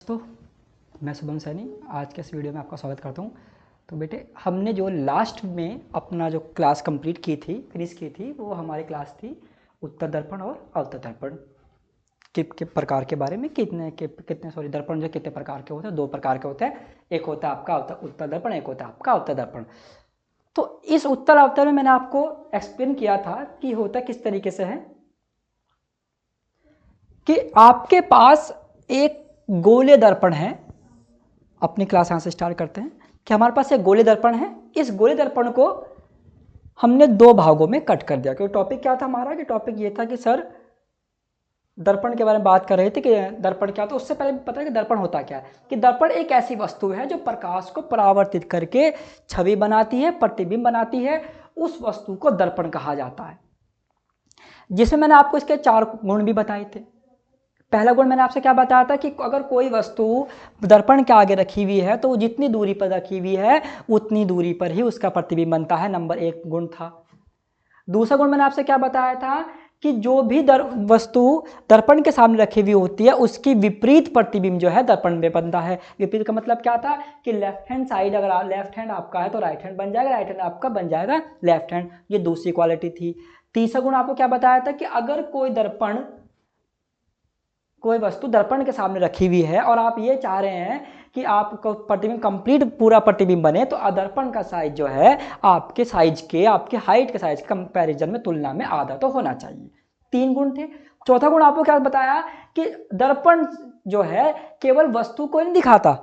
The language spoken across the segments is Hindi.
तो मैं शुभम सैनी आज के इस वीडियो में आपका स्वागत करता हूँ। तो बेटे हमने जो लास्ट में अपना जो क्लास कंप्लीट की थी, फिनिश की थी, वो हमारी क्लास थी उत्तर दर्पण और अवतल दर्पण के प्रकार के बारे में। कितने दर्पण जो कितने प्रकार के होते हैं? दो प्रकार के होते हैं। एक होता है आपका उत्तर दर्पण, एक होता है आपका अवतल दर्पण। तो इस उत्तर अवतल में मैंने आपको एक्सप्लेन किया था कि होता किस तरीके से है कि आपके पास एक गोले दर्पण है। अपनी क्लास यहाँ से स्टार्ट करते हैं कि हमारे पास एक गोले दर्पण है। इस गोले दर्पण को हमने दो भागों में कट कर दिया। क्योंकि टॉपिक क्या था हमारा? कि टॉपिक ये था कि सर दर्पण के बारे में बात कर रहे थे कि दर्पण क्या। तो उससे पहले पता है कि दर्पण होता क्या है। कि दर्पण एक ऐसी वस्तु है जो प्रकाश को परावर्तित करके छवि बनाती है, प्रतिबिंब बनाती है। उस वस्तु को दर्पण कहा जाता है, जिसमें मैंने आपको इसके 4 गुण भी बताए थे। पहला गुण मैंने आपसे क्या बताया था कि अगर कोई वस्तु दर्पण के आगे रखी हुई है तो वो जितनी दूरी पर रखी हुई है उतनी दूरी पर ही उसका प्रतिबिंब बनता है। नंबर 1 गुण था। दूसरा गुण मैंने आपसे क्या बताया था कि जो भी वस्तु दर्पण के सामने रखी हुई होती है उसकी विपरीत प्रतिबिंब जो है दर्पण में बनता है। विपरीत का मतलब क्या था कि लेफ्ट हैंड साइड, अगर लेफ्ट हैंड आपका है तो राइट हैंड बन जाएगा, राइट हैंड आपका बन जाएगा लेफ्ट हैंड। ये दूसरी क्वालिटी थी। तीसरा गुण आपको क्या बताया था कि अगर कोई वस्तु दर्पण के सामने रखी हुई है और आप ये चाह रहे हैं कि आपको प्रतिबिंब कंप्लीट पूरा प्रतिबिंब बने, तो दर्पण का साइज जो है आपके साइज के, आपके हाइट के साइज कंपैरिजन में, तुलना में आधा तो होना चाहिए। 3 गुण थे। चौथा गुण आपको क्या बताया कि दर्पण जो है केवल वस्तु को नहीं दिखाता,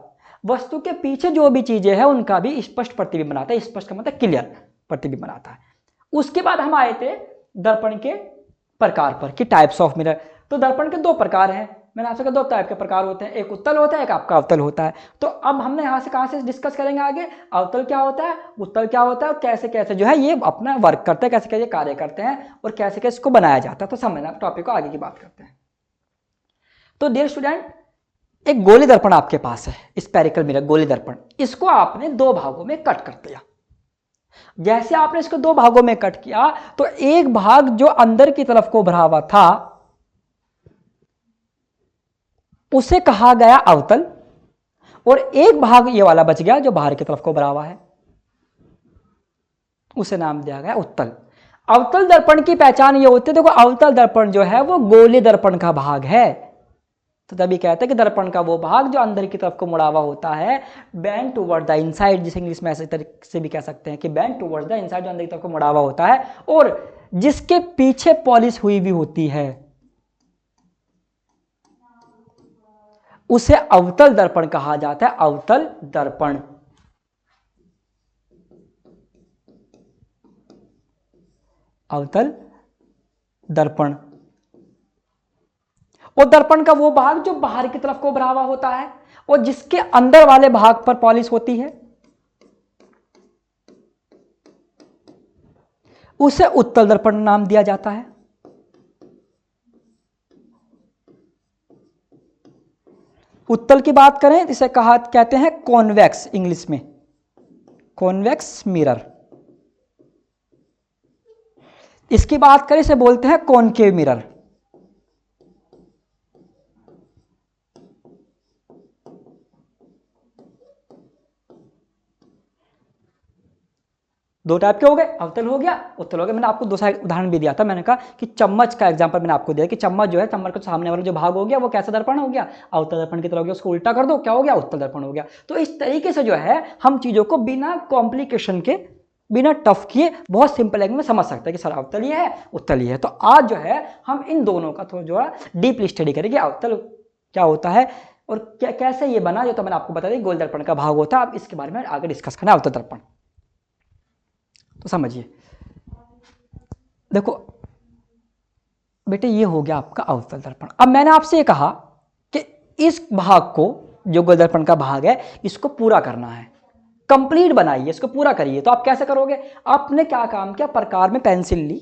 वस्तु के पीछे जो भी चीजें हैं उनका भी स्पष्ट प्रतिबिंब बनाता है। स्पष्ट का मतलब क्लियर प्रतिबिंब बनाता है। उसके बाद हम आए थे दर्पण के प्रकार पर कि टाइप्स ऑफ मिरर। तो दर्पण के 2 प्रकार हैं। मैंने आपसे कहा 2 टाइप के प्रकार होते हैं, एक उत्तल होता है, एक आपका अवतल होता है। तो अब हमने यहाँ से कहाँ से डिस्कस करेंगे आगे? अवतल क्या होता है, उत्तल क्या होता है, और कैसे कैसे जो है ये अपना वर्क करते हैं, कैसे कैसे कार्य करते हैं और कैसे कैसे इसको बनाया जाता है। तो समझना टॉपिक को, आगे की बात करते हैं। तो डियर स्टूडेंट, एक गोले दर्पण आपके पास है, स्फेरिकल मिरर गोले दर्पण। इसको आपने 2 भागों में कट कर दिया। जैसे आपने इसको 2 भागों में कट किया तो एक भाग जो अंदर की तरफ को भरा हुआ था उसे कहा गया अवतल, और एक भाग ये वाला बच गया जो बाहर की तरफ को भरा हुआ है, उसे नाम दिया गया उत्तल। अवतल दर्पण की पहचान ये होती है, देखो अवतल दर्पण जो है वो गोले दर्पण का भाग है। तो तभी कहते हैं कि दर्पण का वो भाग जो अंदर की तरफ को मुड़ा हुआ होता है, बेंड टुवर्ड द इनसाइड, जिसे इंग्लिश में ऐसे तरीके से भी कह सकते हैं कि बेंड टुवर्ड द इनसाइड, जो अंदर की तरफ को मुड़ा हुआ होता है और जिसके पीछे पॉलिश हुई भी होती है, उसे अवतल दर्पण कहा जाता है। अवतल दर्पण, अवतल दर्पण। और दर्पण का वो भाग जो बाहर की तरफ को भरा हुआ होता है और जिसके अंदर वाले भाग पर पॉलिश होती है, उसे उत्तल दर्पण नाम दिया जाता है। उत्तल की बात करें इसे कहते हैं कॉन्वेक्स, इंग्लिश में कॉन्वेक्स मिरर। इसकी बात करें इसे बोलते हैं कॉनकेव मिरर। दो टाइप के हो गए, अवतल हो गया, उत्तल हो गया। मैंने आपको दूसरा उदाहरण भी दिया था, मैंने कहा कि चम्मच का एग्जांपल मैंने आपको दिया कि चम्मच जो है, चम्मच का सामने वाला जो भाग हो गया वो कैसा दर्पण हो गया? अवतल दर्पण की तरह हो गया। उसको उल्टा कर दो, क्या हो गया? उत्तल दर्पण हो गया। तो इस तरीके से जो है हम चीजों को बिना कॉम्प्लिकेशन के, बिना टफ किए, बहुत सिंपल लैंग्वेज में समझ सकते हैं कि सर अवतल ये है, उत्तल ये है। तो आज जो है हम इन दोनों का थोड़ा डीपली स्टडी करेंगे, अवतल क्या होता है और कैसे ये बना, जो तो मैंने आपको बता दिया गोल दर्पण का भाग होता है। अब इसके बारे में आगे डिस्कस करना है, अवतल दर्पण। तो समझिए, देखो बेटे ये हो गया आपका अवतल दर्पण। अब मैंने आपसे ये कहा कि इस भाग को, जो गोल दर्पण का भाग है, इसको पूरा करना है, कंप्लीट बनाइए, इसको पूरा करिए। तो आप कैसे करोगे? आपने क्या काम किया? प्रकार में पेंसिल ली,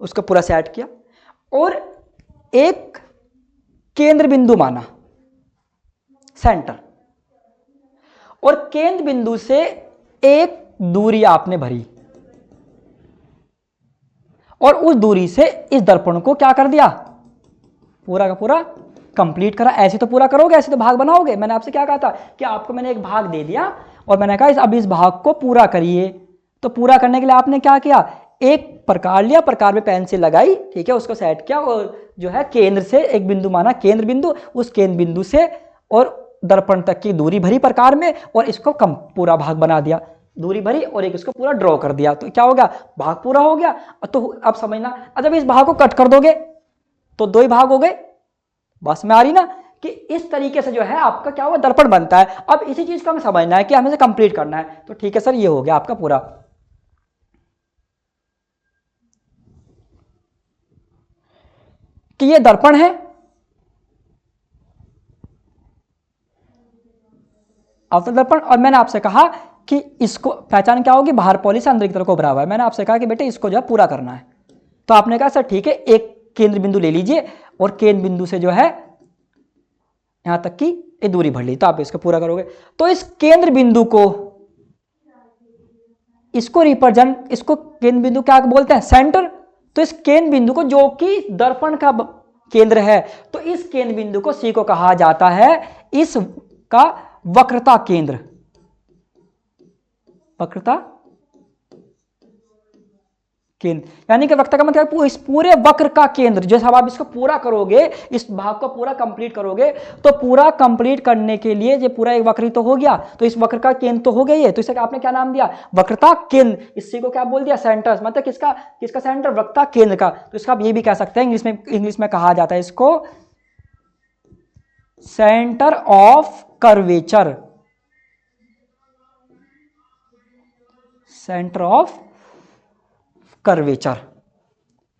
उसको पूरा सेट किया और एक केंद्र बिंदु माना, सेंटर, और केंद्र बिंदु से एक दूरी आपने भरी और उस दूरी से इस दर्पण को क्या कर दिया? पूरा का पूरा कंप्लीट करा, ऐसे तो पूरा करोगे, ऐसे तो भाग बनाओगे। मैंने आपसे क्या कहा था कि आपको मैंने एक भाग दे दिया और मैंने कहा अब इस भाग को पूरा करिए। तो पूरा करने के लिए आपने क्या किया, एक प्रकार लिया, प्रकार में पेंसिल लगाई, ठीक है, उसको सेट किया और जो है केंद्र से एक बिंदु माना, केंद्र बिंदु, उस केंद्र बिंदु से और दर्पण तक की दूरी भरी प्रकार में और इसको कम पूरा भाग बना दिया, दूरी भरी और एक इसको पूरा ड्रॉ कर दिया। तो क्या हो गया, भाग पूरा हो गया। तो अब समझना, जब इस भाग को कट कर दोगे तो दो ही भाग हो गए। बस में आ रही ना कि इस तरीके से जो है आपका क्या हुआ, दर्पण बनता है। अब इसी चीज का हमें समझना है कि हमें से कंप्लीट करना है। तो ठीक है सर, ये हो गया आपका पूरा। कि ये दर्पण है, अवतल दर्पण, और मैंने आपसे कहा कि इसको पहचान क्या होगी, बाहर पॉली से अंदर की तरफ को उभरा हुआ है। मैंने आपसे कहा कि बेटे इसको जो है पूरा करना है। तो आपने कहा सर ठीक है, एक केंद्र बिंदु ले लीजिए और केंद्र बिंदु से जो है यहां तक की ये दूरी भर ली, तो आप इसको पूरा करोगे। तो इस केंद्र बिंदु को, इसको रिप्रेजेंट, इसको केंद्र बिंदु क्या बोलते हैं, सेंटर। तो इस केंद्र बिंदु को, जो कि दर्पण का केंद्र है, तो इस केंद्र बिंदु को सी को कहा जाता है इसका वक्रता केंद्र। वक्रता केंद्र यानी कि वक्रता का मतलब इस पूरे वक्र का केंद्र। जैसे अब आप इसको पूरा करोगे, इस भाग को पूरा कंप्लीट करोगे, तो पूरा कंप्लीट करने के लिए ये पूरा एक वक्र ही तो हो गया, तो इस वक्र का केंद्र तो हो गया ये। तो इसे आपने क्या नाम दिया, वक्रता केंद्र। इसी को क्या बोल दिया, सेंटर। मतलब किसका किसका सेंटर, वक्रता केंद्र का। तो इसका आप ये भी कह सकते हैं, इंग्लिश में कहा जाता है इसको centre of curvature. Centre of curvature,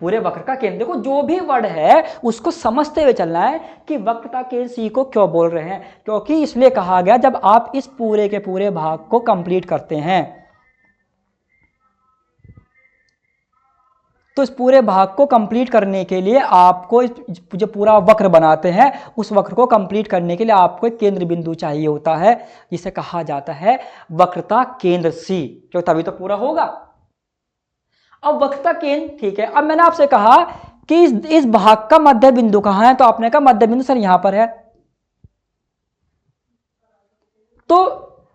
पूरे वक्र का केंद्र। देखो जो भी वर्ड है उसको समझते हुए चलना है कि वक्रता केंद्र सी को क्यों बोल रहे हैं, क्योंकि इसलिए कहा गया जब आप इस पूरे के पूरे भाग को कंप्लीट करते हैं, तो इस पूरे भाग को कंप्लीट करने के लिए आपको जो पूरा वक्र बनाते हैं, उस वक्र को कंप्लीट करने के लिए आपको एक केंद्र बिंदु चाहिए होता है, जिसे कहा जाता है वक्रता केंद्र सी, क्यों तभी तो पूरा होगा। अब वक्रता केंद्र, ठीक है। अब मैंने आपसे कहा कि इस भाग का मध्य बिंदु कहां है, तो आपने कहा मध्य बिंदु सर यहां पर है। तो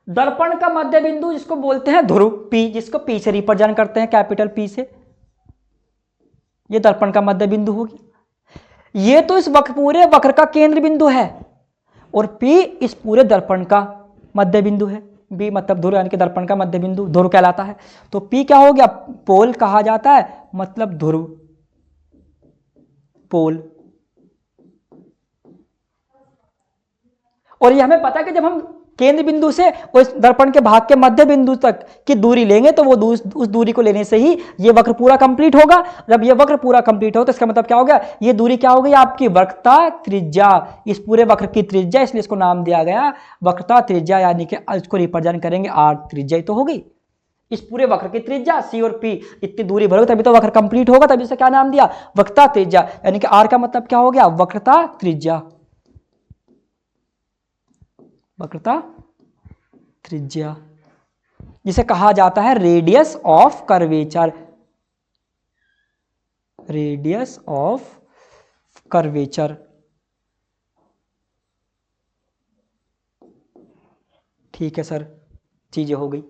दर्पण का मध्य बिंदु जिसको बोलते हैं ध्रुव, पी, जिसको पी से रिप्रेजेंट करते हैं, कैपिटल पी से, ये दर्पण का मध्य बिंदु होगी। ये तो इस पूरे वक्र का केंद्र बिंदु है और पी इस पूरे दर्पण का मध्य बिंदु है। बी मतलब ध्रुव, यानी कि दर्पण का मध्य बिंदु ध्रुव कहलाता है। तो पी क्या हो गया, पोल कहा जाता है, मतलब ध्रुव, पोल। और ये हमें पता है कि जब हम केंद्र बिंदु से उस दर्पण के भाग के मध्य बिंदु तक की दूरी लेंगे, तो वो उस दूरी को लेने से ही ये वक्र पूरा कंप्लीट होगा। जब ये वक्र पूरा कंप्लीट हो तो इसका मतलब क्या हो गया, ये दूरी क्या हो गई आपकी, वक्रता त्रिज्या। इस पूरे वक्र की त्रिज्या, इसलिए इसको नाम दिया गया वक्रता त्रिज्या, यानी कि इसको रिप्रेजेंट करेंगे आर, त्रिज्या ही तो हो गई। इस पूरे वक्र की त्रिज्या सी और पी इतनी दूरी भरोगे तभी तो वक्र कंप्लीट होगा, तभी इसे क्या नाम दिया, वक्रता त्रिज्या। यानी कि आर का मतलब क्या हो गया, वक्रता त्रिज्या, वक्रता त्रिज्या, जिसे कहा जाता है radius of curvature, radius of curvature. ठीक है सर, चीजें हो गई।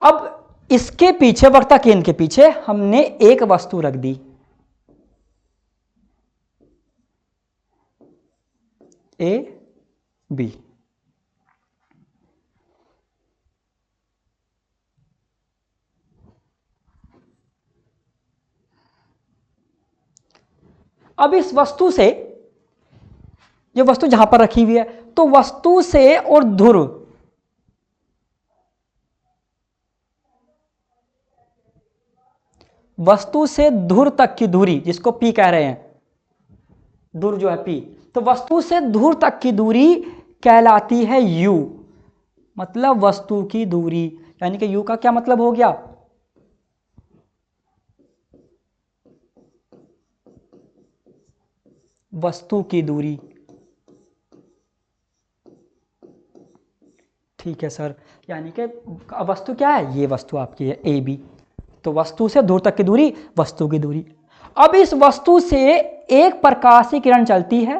अब इसके पीछे, वक्रता केंद्र के पीछे हमने एक वस्तु रख दी, ए बी। अब इस वस्तु से, ये वस्तु जहां पर रखी हुई है, तो वस्तु से और ध्रुव, वस्तु से ध्रुव तक की दूरी, जिसको पी कह रहे हैं, ध्रुव जो है पी, तो वस्तु से ध्रुव तक की दूरी कहलाती है यू, मतलब वस्तु की दूरी। यानी कि यू का क्या मतलब हो गया, वस्तु की दूरी। ठीक है सर, यानी कि वस्तु क्या है, ये वस्तु आपकी है ए बी, तो वस्तु से दूर तक की दूरी वस्तु की दूरी। अब इस वस्तु से एक प्रकाशीय किरण चलती है।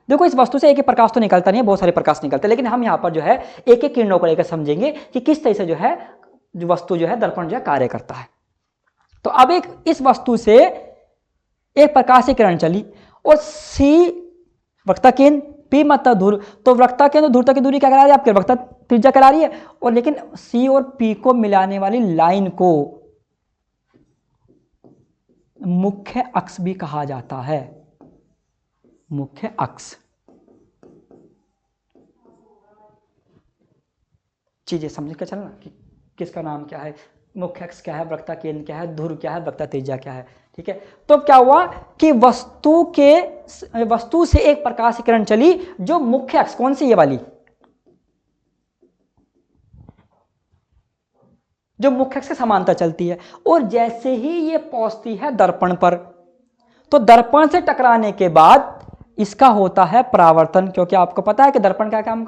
देखो इस वस्तु से एक ही प्रकाश तो निकलता नहीं है, बहुत सारे प्रकाश निकलते हैं, लेकिन हम यहां पर जो है एक एक किरणों को लेकर समझेंगे कि किस तरह से जो है जो वस्तु जो है दर्पण जो है कार्य करता है। तो अब एक इस वस्तु से एक प्रकाशीय किरण चली और सी वक्रता केंद्र, पी मतलब ध्रुव, तो वक्रता केंद्र और ध्रुवता की दूरी क्या करा रही है आपके, वक्रता त्रिज्या करा रही है। और लेकिन सी और पी को मिलाने वाली लाइन को मुख्य अक्ष भी कहा जाता है, मुख्य अक्ष। चीजें समझ कर चलना कि किसका नाम क्या है, मुख्य अक्ष क्या है, वक्रता केंद्र क्या है, ध्रुव क्या है, वक्रता त्रिज्या क्या है। ठीक है, तो क्या हुआ कि वस्तु से एक प्रकाश किरण चली जो मुख्य अक्ष, कौन सी, ये वाली, जो मुख्य अक्ष के समांतर चलती है, और जैसे ही ये पहुंचती है दर्पण पर, तो दर्पण से टकराने के बाद इसका होता है परावर्तन। क्योंकि आपको पता है कि दर्पण क्या काम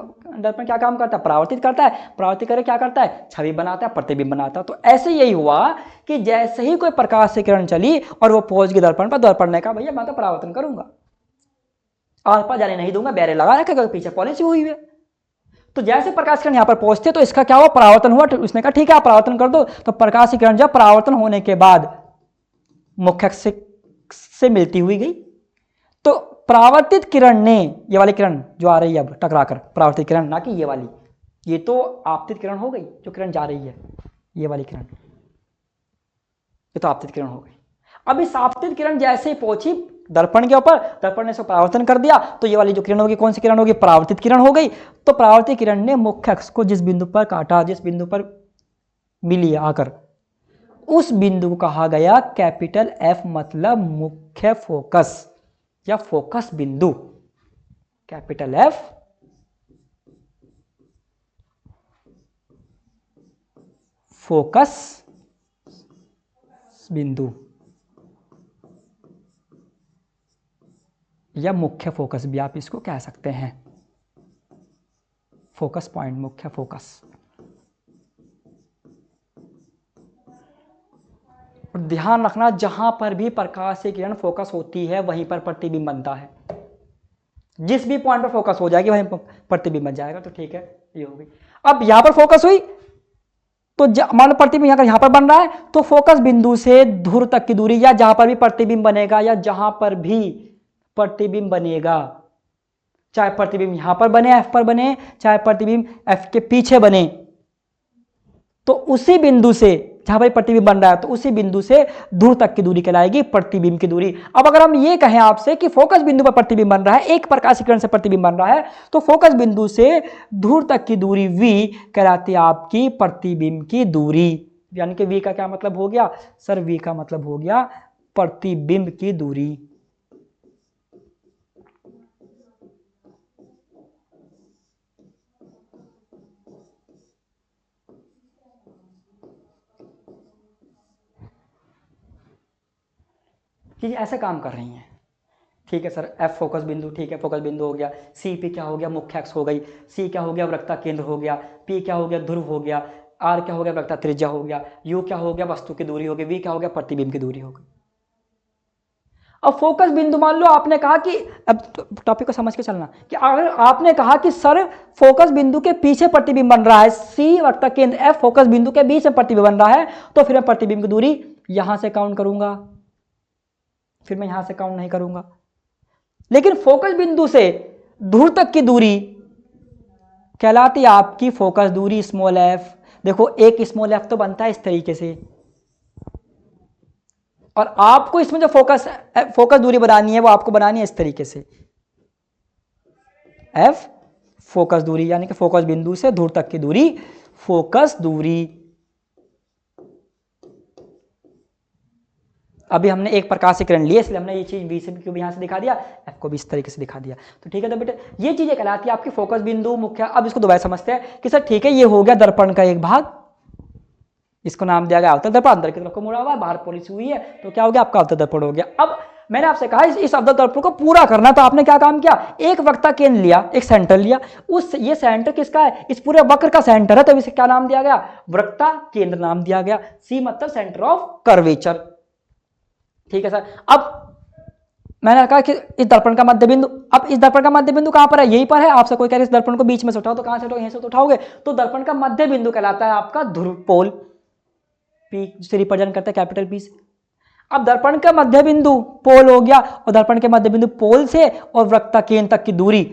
करता है, परावर्तित करता है। परावर्तित करे क्या करता है, छवि बनाता है, प्रतिबिंब बनाता है। तो ऐसे यही हुआ कि जैसे ही कोई प्रकाश से किरण चली और वो पहुंच गई दर्पण पर, दर्पण ने कहा भैया मैं तो परावर्तन करूंगा, आर पार जाने नहीं दूंगा, बैरे लगा रखा, पीछे पॉलिसी हुई है। तो जैसे प्रकाश किरण यहां पर पहुंचते तो इसका क्या हुआ, परावर्तन हुआ। तो उसने कहा ठीक है आप परावर्तन कर दो। तो प्रकाश की किरण जब परावर्तन होने के बाद मुख्य अक्ष से मिलती हुई गई, तो परावर्तित किरण ने, ये वाली किरण जो आ रही है अब टकराकर, परावर्तित किरण, ना कि ये वाली, ये तो आपतित किरण हो गई, जो किरण जा रही है ये वाली किरण, ये तो आपतित किरण हो गई। अब इस आपतित किरण जैसे ही पहुंची दर्पण के ऊपर, दर्पण ने इसको परावर्तन कर दिया, तो ये वाली जो किरण होगी कौन सी किरण होगी, परावर्तित किरण हो गई। तो परावर्तित किरण ने मुख्य अक्ष को जिस बिंदु पर काटा, जिस बिंदु पर मिली आकर, उस बिंदु को कहा गया कैपिटल एफ, मतलब मुख्य फोकस या फोकस बिंदु। कैपिटल एफ फोकस बिंदु या मुख्य फोकस भी आप इसको कह सकते हैं, फोकस पॉइंट, मुख्य फोकस। और ध्यान रखना जहां पर भी प्रकाश से किरण फोकस होती है वहीं पर प्रतिबिंब बनता है। जिस भी पॉइंट पर फोकस हो जाएगी वहीं प्रतिबिंब बन जाएगा। तो ठीक है, ये हो गई। अब यहां पर फोकस हुई तो मान लो प्रतिबिंब यहां पर बन रहा है, तो फोकस बिंदु से ध्रुव तक की दूरी, या जहां पर भी प्रतिबिंब बनेगा, या जहां पर भी प्रतिबिंब बनेगा, चाहे प्रतिबिंब यहां पर बने, एफ पर बने, चाहे प्रतिबिंब एफ के पीछे बने, तो उसी बिंदु से जहां पर प्रतिबिंब बन रहा है, तो उसी बिंदु से ध्रुव तक की दूरी कहलाएगी प्रतिबिंब की दूरी। अब अगर हम ये कहें आपसे कि फोकस बिंदु पर प्रतिबिंब बन रहा है, एक प्रकाश किरण से प्रतिबिंब बन रहा है, तो फोकस बिंदु से ध्रुव तक की दूरी v कहलाती है आपकी प्रतिबिंब की दूरी। यानी कि v का क्या मतलब हो गया सर, v का मतलब हो गया प्रतिबिंब की दूरी। कि ऐसे काम कर रही हैं। ठीक है सर, एफ फोकस बिंदु, ठीक है फोकस बिंदु हो गया, सी पी क्या हो गया, मुख्य अक्ष हो गई, सी क्या हो गया, वक्रता केंद्र हो गया, पी क्या हो गया, ध्रुव हो गया, आर क्या हो गया, वक्रता त्रिज्या हो गया, यू क्या हो गया, वस्तु की दूरी हो गई, वी क्या हो गया, प्रतिबिंब की दूरी हो गई। अब फोकस बिंदु मान लो आपने कहा कि, अब टॉपिक को समझ के चलना, कि अगर आपने कहा कि सर फोकस बिंदु के पीछे प्रतिबिंब बन रहा है, सी वक्रता केंद्र एफ फोकस बिंदु के बीच में प्रतिबिंब बन रहा है, तो फिर मैं प्रतिबिंब की दूरी यहां से काउंट करूंगा, फिर मैं यहां से काउंट नहीं करूंगा। लेकिन फोकस बिंदु से ध्रुव तक की दूरी कहलाती है आपकी फोकस दूरी, स्मॉल एफ। देखो एक स्मॉल एफ तो बनता है इस तरीके से, और आपको इसमें जो फोकस दूरी बनानी है वो आपको बनानी है इस तरीके से, एफ फोकस दूरी, यानी कि फोकस बिंदु से ध्रुव तक की दूरी फोकस दूरी। अभी हमने एक प्रकाश से किरण ली, इसलिए हमने ये चीज बी से क्यों यहां से दिखा दिया, एफ को भी इस तरीके से दिखा दिया। तो ठीक है, तो बेटे ये चीजें कहलाती है आपकी फोकस बिंदु, मुख्य। अब इसको दोबारा समझते हैं कि सर ठीक है, ये हो गया दर्पण का एक भाग, इसको नाम दिया गया अवतल दर्पण, अंदर की तरफ को मुड़ा हुआ, बाहर पॉलिसी हुई है, तो क्या हो गया आपका अवतल दर्पण हो गया। अब मैंने आपसे कहा इस अवतल दर्पण को पूरा करना, तो आपने क्या काम किया, एक वक्रता केंद्र लिया, एक सेंटर लिया, उस ये सेंटर किसका है, इस पूरे वक्र का सेंटर है, तो इसे क्या नाम दिया गया, वक्रता केंद्र नाम दिया गया। सी मतलब सेंटर ऑफ कर्वेचर। ठीक है सर। अब मैंने कहा कि इस दर्पण का मध्य बिंदु, अब इस दर्पण का मध्य बिंदु कहां पर है, यहीं पर है। आपसे कोई कह रहे इस दर्पण को बीच में से उठाओ, तो कहां से उठाओ, यहीं से तो उठाओगे। तो दर्पण का मध्य बिंदु कहलाता है आपका ध्रुव पोल, पी जिसे रिप्रेजेंट करता है कैपिटल पी से। अब दर्पण का मध्य बिंदु पोल हो गया, और दर्पण के मध्य बिंदु पोल से और वक्रता केंद्र तक की दूरी,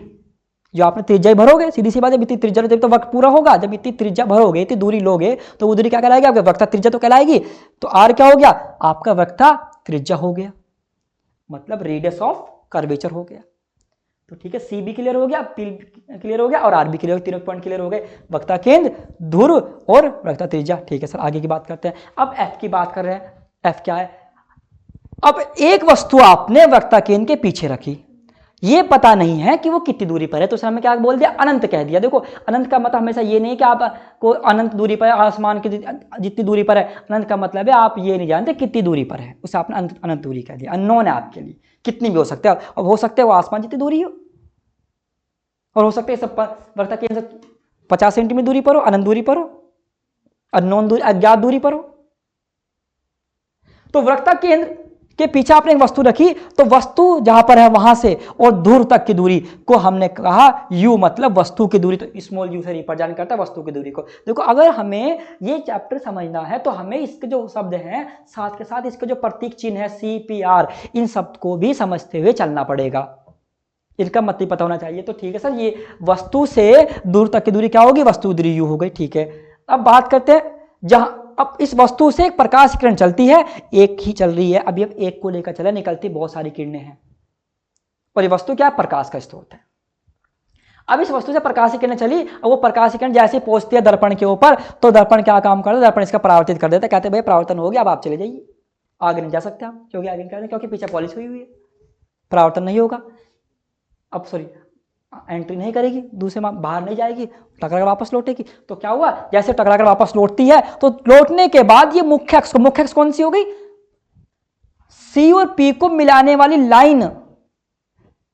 जो आपने त्रिज्या भरोगे, सीधी सी बात है, इतनी त्रिज्या जब तो वक्त पूरा होगा, जब इतनी त्रिज्या भरोगे, इतनी दूरी लोगे, तो वो दूरी क्या कहलाएगी, आपका वक्रता त्रिज्या तो कहलाएगी। तो आर क्या हो गया, आपका वक्रता त्रिज्या हो गया, मतलब रेडियस ऑफ कर्वेचर हो गया। तो ठीक है, सी भी क्लियर हो गया, पी क्लियर हो गया, और आर भी क्लियर हो गया, तीनों पॉइंट क्लियर हो गए, वक्रता केंद्र, ध्रुव और वक्रता त्रिज्या। ठीक है सर, आगे की बात करते हैं। अब एफ की बात कर रहे हैं। एफ क्या है, अब एक वस्तु आपने वक्रता केंद्र के पीछे रखी, ये पता नहीं है कि वो कितनी दूरी पर है, तो सर हमें क्या बोल दिया, अनंत कह दिया। देखो अनंत का मतलब हमेशा ये नहीं कि आपको अनंत दूरी पर है, आसमान की जितनी दूरी पर है। अनंत का मतलब है आप ये नहीं जानते कितनी दूरी पर है, उसे आपने अनंत दूरी कह दिया। अननोन है आपके लिए, कितनी भी हो सकते हैं, और हो सकते है वो आसमान जितनी दूरी हो, और हो सकते है सब वक्रता केंद्र से 50 सेंटीमीटर दूरी पर हो, अनंत दूरी पर हो, अननोन दूरी, अज्ञात दूरी पर हो। तो वक्रता केंद्र के पीछे आपने एक वस्तु रखी, तो वस्तु जहां पर है वहां से और दूर तक की दूरी को हमने कहा u, मतलब वस्तु की दूरी। तो स्मॉल u से रिप्रेजेंट करता है वस्तु की दूरी को। देखो अगर हमें ये चैप्टर समझना है तो हमें इसके जो शब्द हैं, साथ के साथ इसके जो प्रतीक चिन्ह है CPR, इन शब्द को भी समझते हुए चलना पड़ेगा, इनका मतलब पता होना चाहिए। तो ठीक है सर, ये वस्तु से दूर तक की दूरी क्या होगी, वस्तु दूरी u हो गई। ठीक है, अब बात करते हैं जहां, अब इस वस्तु से एक प्रकाश किरण चलती है, एक ही चल रही है, अभी अब एक को लेकर चला, निकलती बहुत सारी किरणें हैं, और ये वस्तु क्या है, प्रकाश का स्रोत है। अब इस वस्तु से प्रकाश की किरण चली, और वो प्रकाश की किरण जैसे पहुंचती है दर्पण के ऊपर, तो दर्पण क्या काम करता है, दर्पण इसका परावर्तित कर देता है। कहते हैं भाई परावर्तन हो गया, अब आप चले जाइए, आगे नहीं जा सकते आप, क्योंकि आगे नहीं, क्योंकि पीछे पॉलिश हुई है, परावर्तन नहीं होगा, अब सॉरी एंट्री नहीं करेगी, दूसरे बाहर नहीं जाएगी, टकरा कर वापस लौटेगी। तो क्या हुआ, जैसे टकरा कर वापस लौटती है, तो लौटने के बाद ये मुख्य अक्ष कौन सी हो गई, सी और पी को मिलाने वाली लाइन,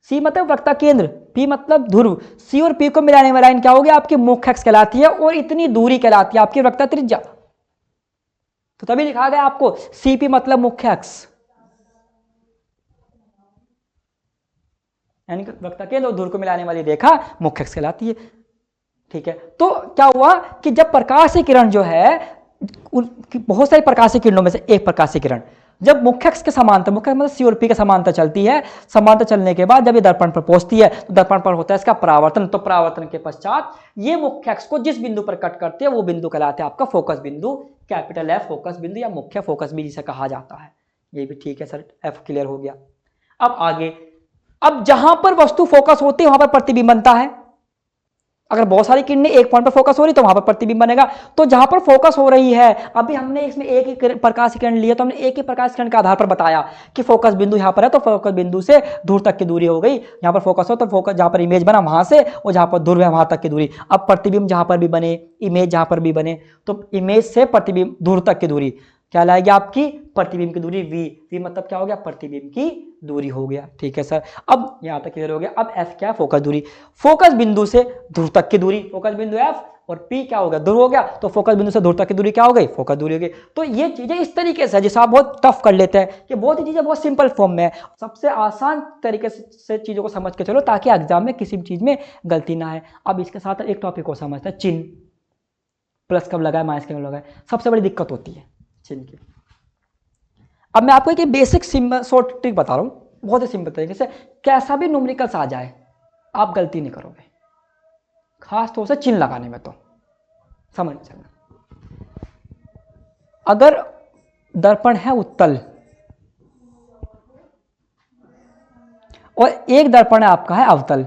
सी मतलब वक्रता केंद्र, पी मतलब ध्रुव, सी और पी को मिलाने वाली लाइन क्या होगी, आपकी मुख्य अक्ष कहलाती है, और इतनी दूरी कहलाती है आपकी वक्रता त्रिज्या। तो तभी लिखा गया आपको सीपी मतलब मुख्य अक्ष, यानी वक्रता केंद्र और ध्रुव को मिलाने वाली रेखा मुख्य अक्ष कहलाती है। ठीक है, तो क्या हुआ कि जब प्रकाश की किरण जो है, बहुत सारी प्रकाश की किरणों में से एक प्रकाश की किरण जब मुख्य अक्ष के समांतर, मुख्य मतलब सी और पी के समांतर चलती है, समांतर चलने के बाद जब ये दर्पण पर पहुंचती है, तो दर्पण पर होता है इसका परावर्तन। तो परावर्तन के पश्चात ये मुख्य अक्ष को जिस बिंदु पर कट करती है, वो बिंदु कहलाता है आपका फोकस बिंदु, कैपिटल एफ फोकस बिंदु, या मुख्य फोकस भी जिसे कहा जाता है। ये भी ठीक है सर, एफ क्लियर हो गया। अब आगे, अब जहां पर वस्तु फोकस होती है वहां पर प्रतिबिंब बनता है। अगर बहुत सारी किरणें एक पॉइंट पर फोकस हो रही तो वहां पर प्रतिबिंब बनेगा। तो जहां पर फोकस हो रही है, अभी हमने इसमें एक ही प्रकाश किरण लिया, तो हमने एक ही प्रकाश किरण के आधार पर बताया कि फोकस बिंदु यहां पर है, तो फोकस बिंदु से दूर तक की दूरी हो गई। यहां पर फोकस हो तो फोकस जहां पर इमेज बना वहां से, और जहां पर दूर है वहां तक की दूरी। अब प्रतिबिंब जहां पर भी बने, इमेज जहां पर भी बने, तो इमेज से प्रतिबिंब दूर तक की दूरी क्या लाएगी आपकी, प्रतिबिंब की दूरी v मतलब क्या हो गया, प्रतिबिंब की दूरी हो गया। ठीक है सर, अब यहां तक क्लियर हो गया। अब f क्या है, फोकस दूरी, फोकस बिंदु से दूर तक की दूरी, फोकस बिंदु f, और p क्या हो गया, दूर हो गया, तो फोकस बिंदु से दूर तक की दूरी क्या हो गई, फोकस दूरी हो गई। तो ये चीजें इस तरीके से, जिसे आप बहुत टफ कर लेते हैं, कि बहुत ही चीजें बहुत सिंपल फॉर्म में है, सबसे आसान तरीके से चीजों को समझ के चलो, ताकि एग्जाम में किसी भी चीज में गलती ना है। अब इसके साथ एक टॉपिक को समझते हैं, चिन्ह, प्लस कब लगाए, माइनस कब लगाए, सबसे बड़ी दिक्कत होती है चिन्ह की। अब मैं आपको एक बेसिक सिंपल शॉर्ट ट्रिक बता रहा हूं, बहुत ही सिंपल तरीके से, कैसा भी न्यूमेरिकल्स आ जाए आप गलती नहीं करोगे, खास तौर से चिन्ह लगाने में, तो समझ चलना। अगर दर्पण है उत्तल और एक दर्पण है आपका है अवतल,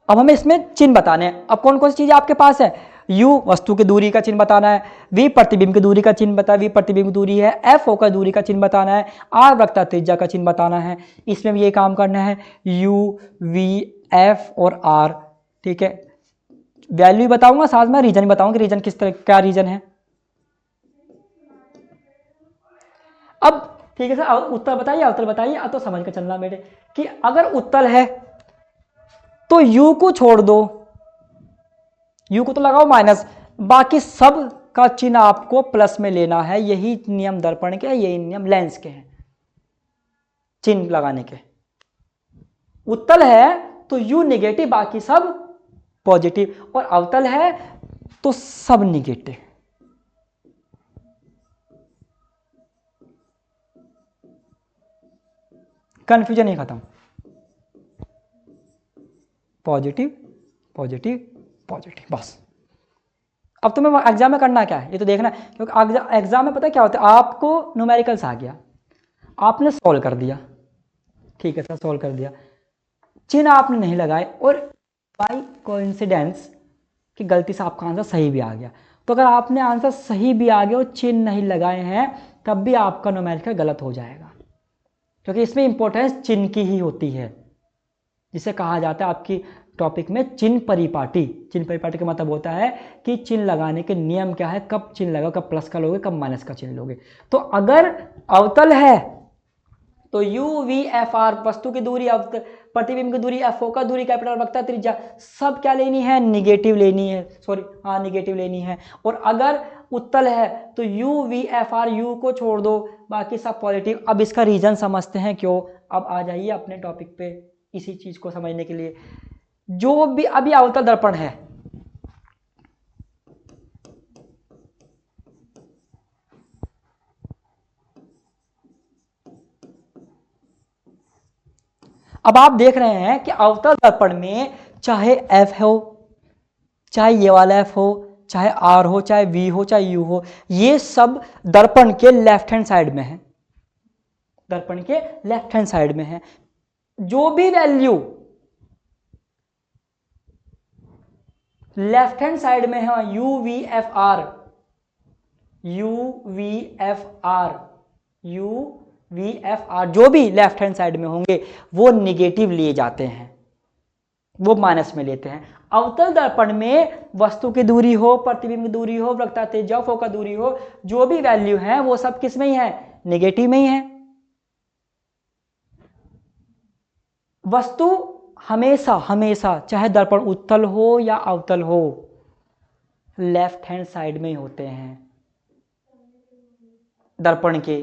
अब हमें इसमें चिन्ह बताने हैं। अब कौन कौन सी चीजें आपके पास है, u वस्तु की दूरी का चिन्ह बताना है, v प्रतिबिंब की दूरी का चिन्ह बताया, v प्रतिबिंब की दूरी है, f फोकस दूरी का चिन्ह बताना है, r वक्रता त्रिज्या का चिन्ह बताना है। इसमें भी ये काम करना है, u v f और r। ठीक है, वैल्यू बताऊंगा, साथ में रीजन बताऊंगा, रीजन किस तरह, क्या रीजन है। अब ठीक है सर, उत्तर बताइए, उत्तर बताइए, तो समझ के चलना बेटे, कि अगर उत्तल है तो u को छोड़ दो, u को तो लगाओ माइनस, बाकी सब का चिन्ह आपको प्लस में लेना है। यही नियम दर्पण के, यही नियम लेंस के हैं चिन्ह लगाने के। उत्तल है तो U नेगेटिव, बाकी सब पॉजिटिव, और अवतल है तो सब निगेटिव। कंफ्यूजन नहीं खत्म। पॉजिटिव पॉजिटिव पॉजिटिव, बस। अब तुम्हें एग्जाम में करना क्या है ये तो देखना है, क्योंकि एग्जाम में पता है क्या होता है, आपको न्यूमेरिकल्स आ गया, आपने सॉल्व कर दिया, ठीक है सर सॉल्व कर दिया, चिन्ह आपने नहीं लगाए और बाई कोइंसिडेंस कि गलती से आपका आंसर सही भी आ गया। तो अगर आपने आंसर सही भी आ गया और चिन्ह नहीं लगाए हैं तब भी आपका न्यूमेरिकल गलत हो जाएगा, क्योंकि इसमें इंपॉर्टेंस चिन्ह की ही होती है, जिसे कहा जाता है आपकी टॉपिक में चिन्ह परिपाटी। चिन्ह परिपाटी का मतलब होता है कि चिन्ह लगाने के नियम क्या है, कब चिन्ह लगाओ, कब प्लस का लोगे, कब माइनस का चिन्ह लोगे। तो अगर अवतल है तो UVFR वस्तु की दूरी, प्रतिबिंब की दूरी, FO का दूरी, कैपिटल वक्ता त्रिज्या, सब क्या लेनी है, निगेटिव लेनी है, सॉरी हाँ निगेटिव लेनी है। और अगर उत्तल है तो UVFR, U को छोड़ दो, बाकी सब पॉजिटिव। अब इसका रीजन समझते हैं क्यों। अब आ जाइए अपने टॉपिक पे इसी चीज को समझने के लिए। जो भी अभी अवतल दर्पण है, अब आप देख रहे हैं कि अवतल दर्पण में चाहे F हो, चाहे ये वाला F हो, चाहे R हो, चाहे V हो, चाहे U हो, ये सब दर्पण के लेफ्ट हैंड साइड में है, दर्पण के लेफ्ट हैंड साइड में है। जो भी वैल्यू लेफ्ट हैंड साइड में है, UVFR, जो भी लेफ्ट हैंड साइड में होंगे वो निगेटिव लिए जाते हैं, वो माइनस में लेते हैं। अवतल दर्पण में वस्तु की दूरी हो, प्रतिबिंब की दूरी हो, वक्रता त्रिज्या, FO का दूरी हो, जो भी वैल्यू है वो सब किस में ही है, निगेटिव में ही है। वस्तु हमेशा हमेशा चाहे दर्पण उत्तल हो या अवतल हो लेफ्ट हैंड साइड में ही होते हैं दर्पण के,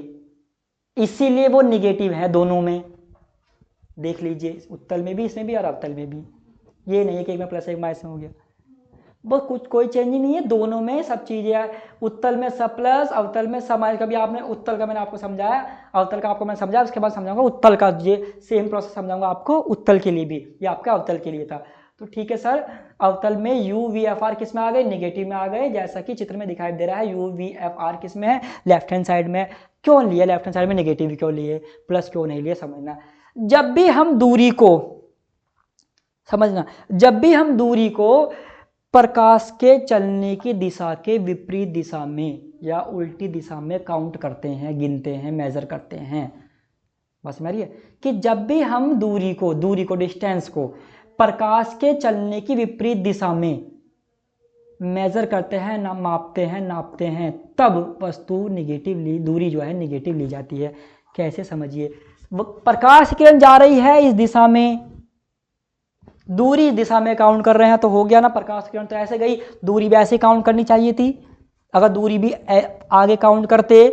इसीलिए वो निगेटिव है दोनों में। देख लीजिए उत्तल में भी, इसमें भी और अवतल में भी। ये नहीं है कि एक में प्लस एक माइनस में हो गया, बस कुछ कोई चेंज ही नहीं है, दोनों में सब चीजें। उत्तल में सब प्लस, अवतल में सब माइनस। कभी आपने उत्तल का मैंने आपको समझाया, अवतल का आपको मैंने समझाया, उसके बाद समझाऊंगा उत्तल का, ये सेम प्रोसेस समझाऊंगा आपको उत्तल के लिए भी, ये आपका अवतल के लिए था। तो ठीक है सर, अवतल में UVFR किस में आ गए, निगेटिव में आ गए, जैसा कि चित्र में दिखाई दे रहा है। UVFR किस में है, लेफ्ट हैंड साइड में। क्यों लिए लेफ्ट हैंड साइड में, निगेटिव क्यों लिए, प्लस क्यों नहीं लिए, समझना। जब भी हम दूरी को, समझना, जब भी हम दूरी को प्रकाश के चलने की दिशा के विपरीत दिशा में या उल्टी दिशा में काउंट करते हैं, गिनते हैं, मेजर करते हैं, बस मेरी कि जब भी हम दूरी को डिस्टेंस को प्रकाश के चलने की विपरीत दिशा में मेजर करते हैं, मापते हैं, नापते हैं, तब वस्तु निगेटिव दूरी जो है निगेटिव ली जाती है। कैसे, समझिए। प्रकाश किरण जा रही है इस दिशा में, दूरी दिशा में काउंट कर रहे हैं तो हो गया ना, प्रकाश किरण तो ऐसे गई, दूरी भी ऐसे काउंट करनी चाहिए थी। अगर दूरी भी आगे काउंट करते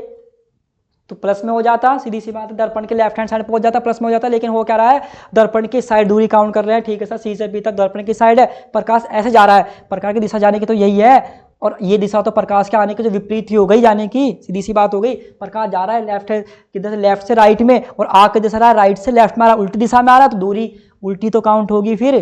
तो प्लस में हो जाता, सीधी सी बात है, दर्पण के लेफ्ट हैंड साइड पहुंच जाता, प्लस में हो जाता। लेकिन हो क्या रहा है, दर्पण की साइड दूरी काउंट कर रहे हैं, ठीक है सर, C से B तक दर्पण की साइड है, प्रकाश ऐसे जा रहा है, प्रकाश की दिशा जाने की तो यही है, और ये दिशा तो प्रकाश के आने की जो विपरीत ही हो गई, जाने की, सीधी सी बात हो गई। प्रकाश जा रहा है लेफ्ट किधर से, लेफ्ट से राइट में, और आके दिशा रहा है राइट से लेफ्ट में आ रहा है, उल्टी दिशा में आ रहा है, तो दूरी उल्टी तो काउंट होगी फिर,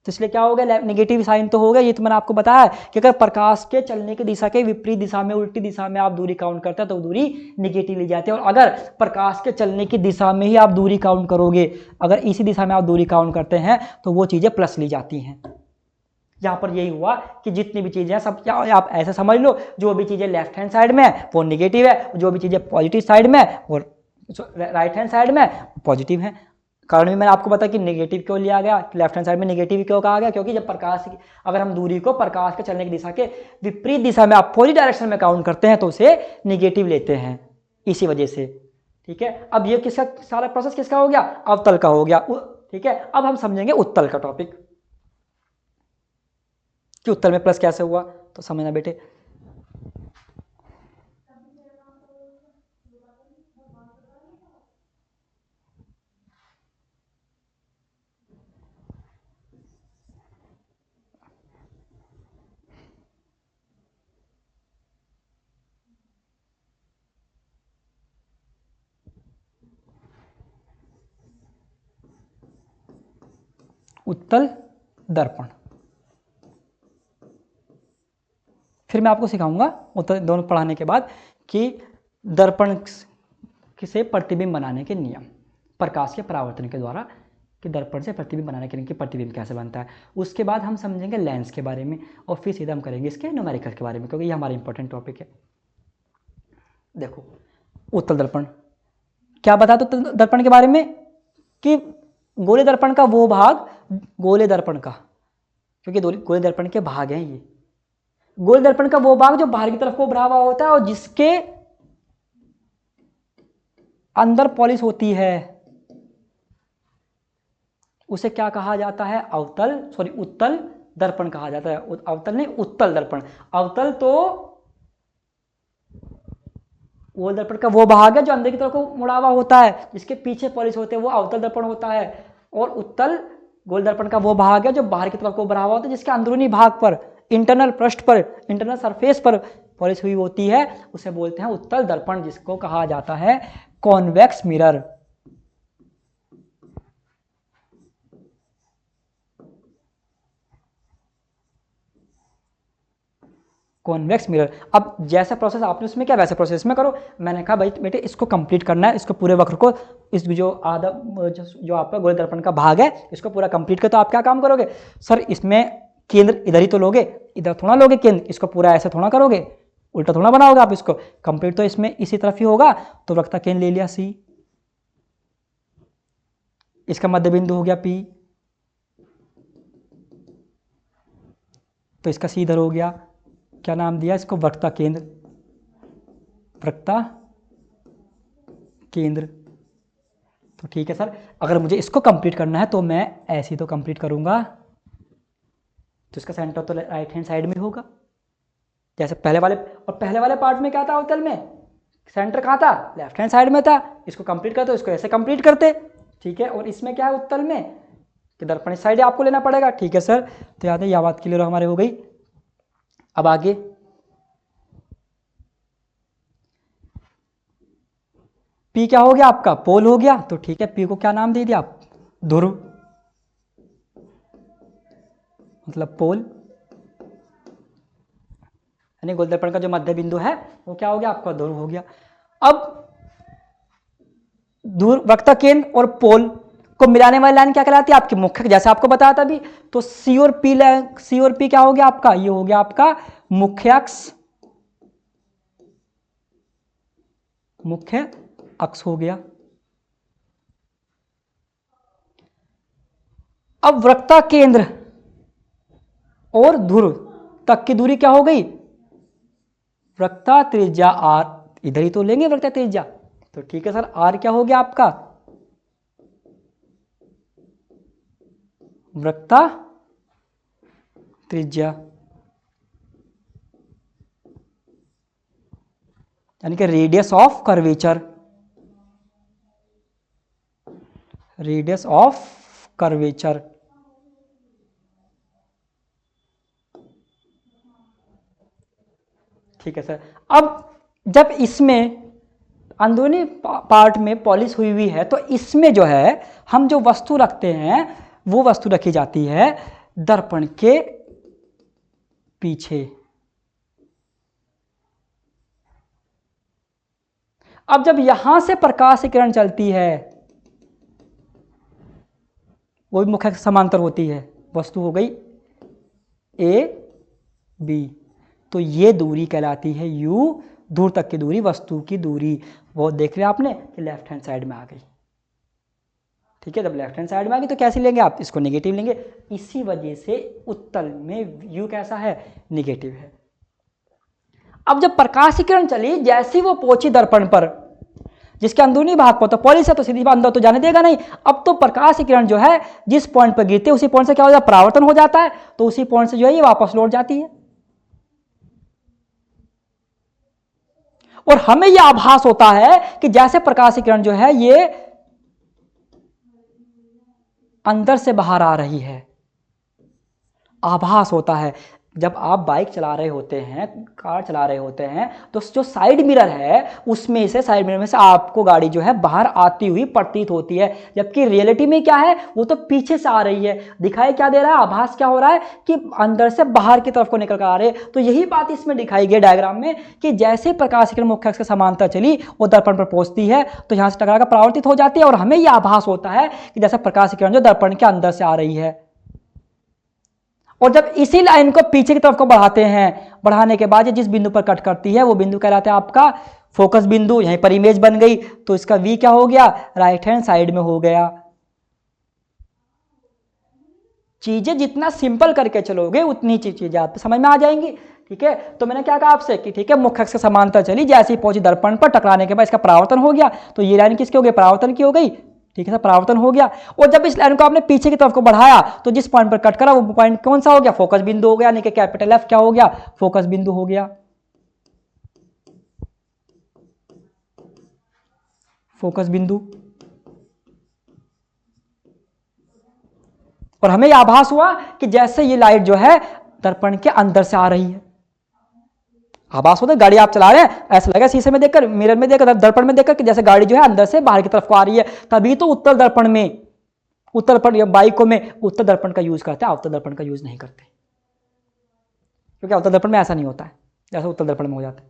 तो इसलिए क्या हो गया, नेगेटिव साइन तो हो गया। ये तो मैंने आपको बताया कि अगर प्रकाश के चलने की दिशा के विपरीत दिशा में, उल्टी दिशा में आप दूरी काउंट करते हैं तो दूरी निगेटिव ली जाती है। और अगर प्रकाश के चलने की दिशा में ही आप दूरी काउंट करोगे, अगर इसी दिशा में आप दूरी काउंट करते हैं तो वो चीजें प्लस ली जाती हैं। यहाँ पर यही हुआ कि जितनी भी चीजें हैं सब, क्या आप ऐसे समझ लो, जो भी चीजें लेफ्ट हैंड साइड में है वो निगेटिव है, जो भी चीजें पॉजिटिव साइड में और राइट हैंड साइड में पॉजिटिव है। कारण भी मैंने आपको बताया कि नेगेटिव क्यों लिया गया, लेफ्ट हैंड साइड में नेगेटिव क्यों कहा गया, क्योंकि जब प्रकाश, अगर हम दूरी को प्रकाश के चलने की दिशा के विपरीत दिशा में अपोजिट डायरेक्शन में काउंट करते हैं तो उसे निगेटिव लेते हैं, इसी वजह से। ठीक है, अब ये किसका सारा प्रोसेस किसका हो गया, अवतल का हो गया। ठीक है, अब हम समझेंगे उत्तल का टॉपिक कि उत्तल में प्लस कैसे हुआ, तो समझना बेटे। उत्तल दर्पण। फिर मैं आपको सिखाऊंगा उत्तल दोनों पढ़ाने के बाद कि दर्पण से प्रतिबिंब बनाने के नियम, प्रकाश के परावर्तन के द्वारा कि दर्पण से प्रतिबिंब बनाने के नियम, कि प्रतिबिंब कैसे बनता है। उसके बाद हम समझेंगे लेंस के बारे में और फिर सीधा हम करेंगे इसके न्यूमेरिकल के बारे में, क्योंकि ये हमारा इंपॉर्टेंट टॉपिक है। देखो उत्तल दर्पण क्या बता दो उत्तल दर्पण के बारे में कि गोले दर्पण का वो भाग, गोले दर्पण का, क्योंकि गोले दर्पण के भाग हैं ये, गोले दर्पण का वो भाग जो बाहर की तरफ को उभरा हुआ होता है और जिसके अंदर पॉलिश होती है, उसे क्या कहा जाता है? उत्तल दर्पण कहा जाता है। अवतल नहीं, उत्तल दर्पण। अवतल तो गोल दर्पण का वो भाग है जो अंदर की तरफ को मुड़ा हुआ होता है, जिसके पीछे पॉलिश होते हैं, वो अवतल दर्पण होता है। और उत्तल गोल दर्पण का वो भाग है जो बाहर की तरफ को उभरा हुआ होता है, जिसके अंदरूनी भाग पर, इंटरनल पृष्ठ पर, इंटरनल सरफेस पर पॉलिश हुई होती है, उसे बोलते हैं उत्तल दर्पण, जिसको कहा जाता है कॉन्वेक्स मिरर। Convex mirror. अब जैसा प्रोसेस आपने उसमें क्या वैसा प्रोसेस में करो। मैंने कहा भाई बेटे इसको कंप्लीट करना है, इसको पूरे वक्र को, इस जो आधा जो आपका गोल दर्पण का भाग है इसको पूरा कंप्लीट कर। तो आप क्या काम करोगे सर, इसमें केंद्र इधर ही तो लोगे, इधर थोड़ा लोगे केंद्र, इसको पूरा ऐसे थोड़ा करोगे, उल्टा थोड़ा बनाओगे आप इसको। कंप्लीट तो इसमें इसी तरफ ही होगा। तो वक्रता केंद्र ले लिया सी, इसका मध्य बिंदु हो गया पी, तो इसका सी इधर हो गया, क्या नाम दिया इसको? वक्रता केंद्र, वक्रता केंद्र। तो ठीक है सर, अगर मुझे इसको कंप्लीट करना है तो मैं ऐसे ही तो कंप्लीट करूंगा, तो इसका सेंटर तो राइट हैंड साइड में होगा जैसे पहले वाले। और पहले वाले पार्ट में क्या था अवतल में? सेंटर कहाँ था? लेफ्ट हैंड साइड में था। इसको कंप्लीट करते, इसको ऐसे कंप्लीट करते, ठीक है। और इसमें क्या है उत्तल में कि दर्पण इस साइड आपको लेना पड़ेगा, ठीक है सर। तो याद है, यह बात क्लियर हमारे हो गई। अब आगे पी क्या हो गया आपका? पोल हो गया। तो ठीक है, पी को क्या नाम दे दिया आप? ध्रुव, मतलब पोल, यानी गोल दर्पण का जो मध्य बिंदु है वो क्या हो गया आपका? ध्रुव हो गया। अब वक्रता केंद्र और पोल को मिलाने वाली लाइन क्या कहलाती है? आपकी मुख्य, जैसे आपको बताया था अभी। तो सी और पी क्या हो गया आपका? ये हो गया आपका मुख्य अक्ष, मुख्य अक्ष हो गया। अब वक्रता केंद्र और ध्रुव तक की दूरी क्या हो गई? वक्रता त्रिज्या आर, इधर ही तो लेंगे वक्रता त्रिज्या। तो ठीक है सर, आर क्या हो गया आपका? वक्रता त्रिज्या, यानी कि radius of curvature, radius of curvature. ठीक है सर। अब जब इसमें अंदरूनी पार्ट में पॉलिश हुई हुई है, तो इसमें जो है हम जो वस्तु रखते हैं वो वस्तु रखी जाती है दर्पण के पीछे। अब जब यहां से प्रकाश की किरण चलती है, वो भी मुख्य समांतर होती है, वस्तु हो गई ए बी, तो ये दूरी कहलाती है यू, दूर तक की दूरी, वस्तु की दूरी। वो देख रहे आपने कि लेफ्ट हैंड साइड में आ गई, ठीक है। जब लेफ्ट हैंड साइड में आ गई तो कैसे लेंगे आप? इसको नेगेटिव लेंगे। इसी वजह से उत्तल में यू कैसा है? नेगेटिव है। अब जब प्रकाश की किरण चली, जैसी वो पहुंची दर्पण पर, जिसके अंदरूनी भाग पर तो पॉलिश है, तो सीधी अंदर तो जाने देगा नहीं। अब तो प्रकाश की किरण जो है जिस पॉइंट पर गिरती है उसी पॉइंट से क्या हो जाता है? परावर्तन हो जाता है। तो उसी पॉइंट से जो है ये वापस लौट जाती है। और हमें यह आभास होता है कि जैसे प्रकाश की किरण जो है ये अंदर से बाहर आ रही है, आभास होता है। जब आप बाइक चला रहे होते हैं, कार चला रहे होते हैं, तो जो साइड मिरर है उसमें से, साइड मिरर में से आपको गाड़ी जो है बाहर आती हुई प्रतीत होती है, जबकि रियलिटी में क्या है, वो तो पीछे से आ रही है। दिखाई क्या दे रहा है, आभास क्या हो रहा है कि अंदर से बाहर की तरफ को निकल कर आ रहे हैं। तो यही बात इसमें दिखाई गई डायग्राम में कि जैसे प्रकाश किरण मुख्य अक्ष के समांतर चली वो दर्पण पर पहुंचती है तो यहां से टकरा कर परावर्तित हो जाती है और हमें यह आभास होता है कि जैसे प्रकाश किरण जो दर्पण के अंदर से आ रही है। और जब इसी लाइन को पीछे की तरफ को बढ़ाते हैं, बढ़ाने के बाद जिस बिंदु पर कट करती है वो बिंदु कहलाता है आपका फोकस बिंदु। यहीं पर इमेज बन गई तो इसका वी क्या हो गया, राइट हैंड साइड में हो गया। चीजें जितना सिंपल करके चलोगे उतनी चीजें आपको समझ में आ जाएंगी। ठीक है, तो मैंने क्या कहा आपसे कि ठीक है, मुख्य अक्ष के समांतर चली, जैसे ही पहुंची दर्पण पर, टकराने के बाद इसका परावर्तन हो गया। तो ये लाइन किसकी हो गई, परावर्तन की हो गई। ठीक है सर, परावर्तन हो गया। और जब इस लाइन को आपने पीछे की तरफ को बढ़ाया तो जिस पॉइंट पर कट करा वो पॉइंट कौन सा हो गया, फोकस बिंदु हो गया, यानी कि कैपिटल एफ क्या हो गया, फोकस बिंदु हो गया। फोकस बिंदु। और हमें यह आभास हुआ कि जैसे ये लाइट जो है दर्पण के अंदर से आ रही है। आभास होता है, गाड़ी आप चला रहे हैं, ऐसा लगा शीशे में देखकर, मिरर में देखकर, दर्पण में देखकर कि जैसे गाड़ी जो है अंदर से बाहर की तरफ को आ रही है। तभी तो उत्तर दर्पण में, उत्तर दर्पण बाइकों में उत्तर दर्पण का यूज करते हैं, अवतर दर्पण का यूज नहीं करते, क्योंकि अवतर दर्पण में ऐसा नहीं होता है जैसा उत्तर दर्पण में हो जाता है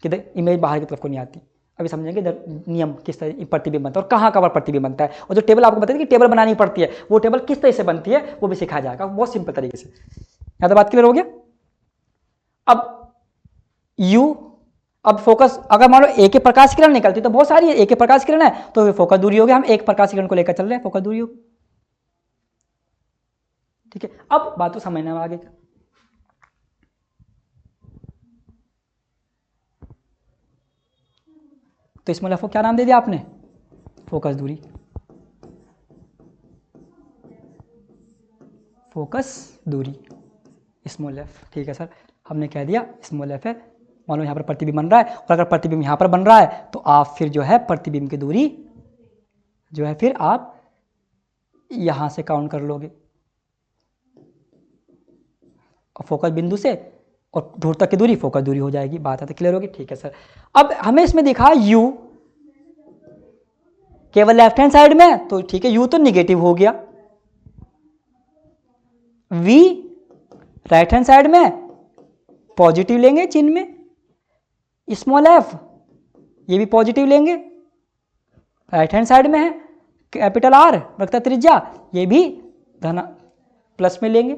कि इमेज बाहर की तरफ को नहीं आती। अभी समझेंगे नियम किस तरह प्रतिबिंब बनता है और कहाँ कहाँ प्रतिबिंब बनता है। और जो टेबल आपको बताते हैं कि टेबल बनानी पड़ती है, वो टेबल किस तरह से बनती है वो भी सिखाया जाएगा बहुत सिंपल तरीके से। यहाँ तो बात क्लियर हो गया। अब U, अब फोकस, अगर मान लो एक ही प्रकाश किरण निकलती तो बहुत सारी है, एक ही प्रकाश किरण है तो फोकस दूरी हो गया। हम एक प्रकाश किरण को लेकर चल रहे हैं, फोकस दूरी हो गई। ठीक है, अब बात तो समझने में आगे। तो स्मॉल एफ को क्या नाम दे दिया आपने, फोकस दूरी। फोकस दूरी स्मॉल एफ। ठीक है सर, हमने कह दिया स्मॉल एफ है। मान लो यहाँ पर प्रतिबिंब बन रहा है और अगर प्रतिबिंब यहाँ पर बन रहा है तो आप फिर जो है प्रतिबिंब की दूरी जो है फिर आप यहाँ से काउंट कर लोगे और फोकस बिंदु से और दूर तक की दूरी फोकस दूरी हो जाएगी। बात है तो क्लियर होगी। ठीक है सर, अब हमें इसमें दिखा U केवल लेफ्ट हैंड साइड में, तो ठीक है U तो निगेटिव हो गया। V राइट हैंड साइड में पॉजिटिव लेंगे चिन्ह में। स्मॉल एफ ये भी पॉजिटिव लेंगे, राइट हैंड साइड में है। कैपिटल आर वक्रता त्रिज्या ये भी धन प्लस में लेंगे।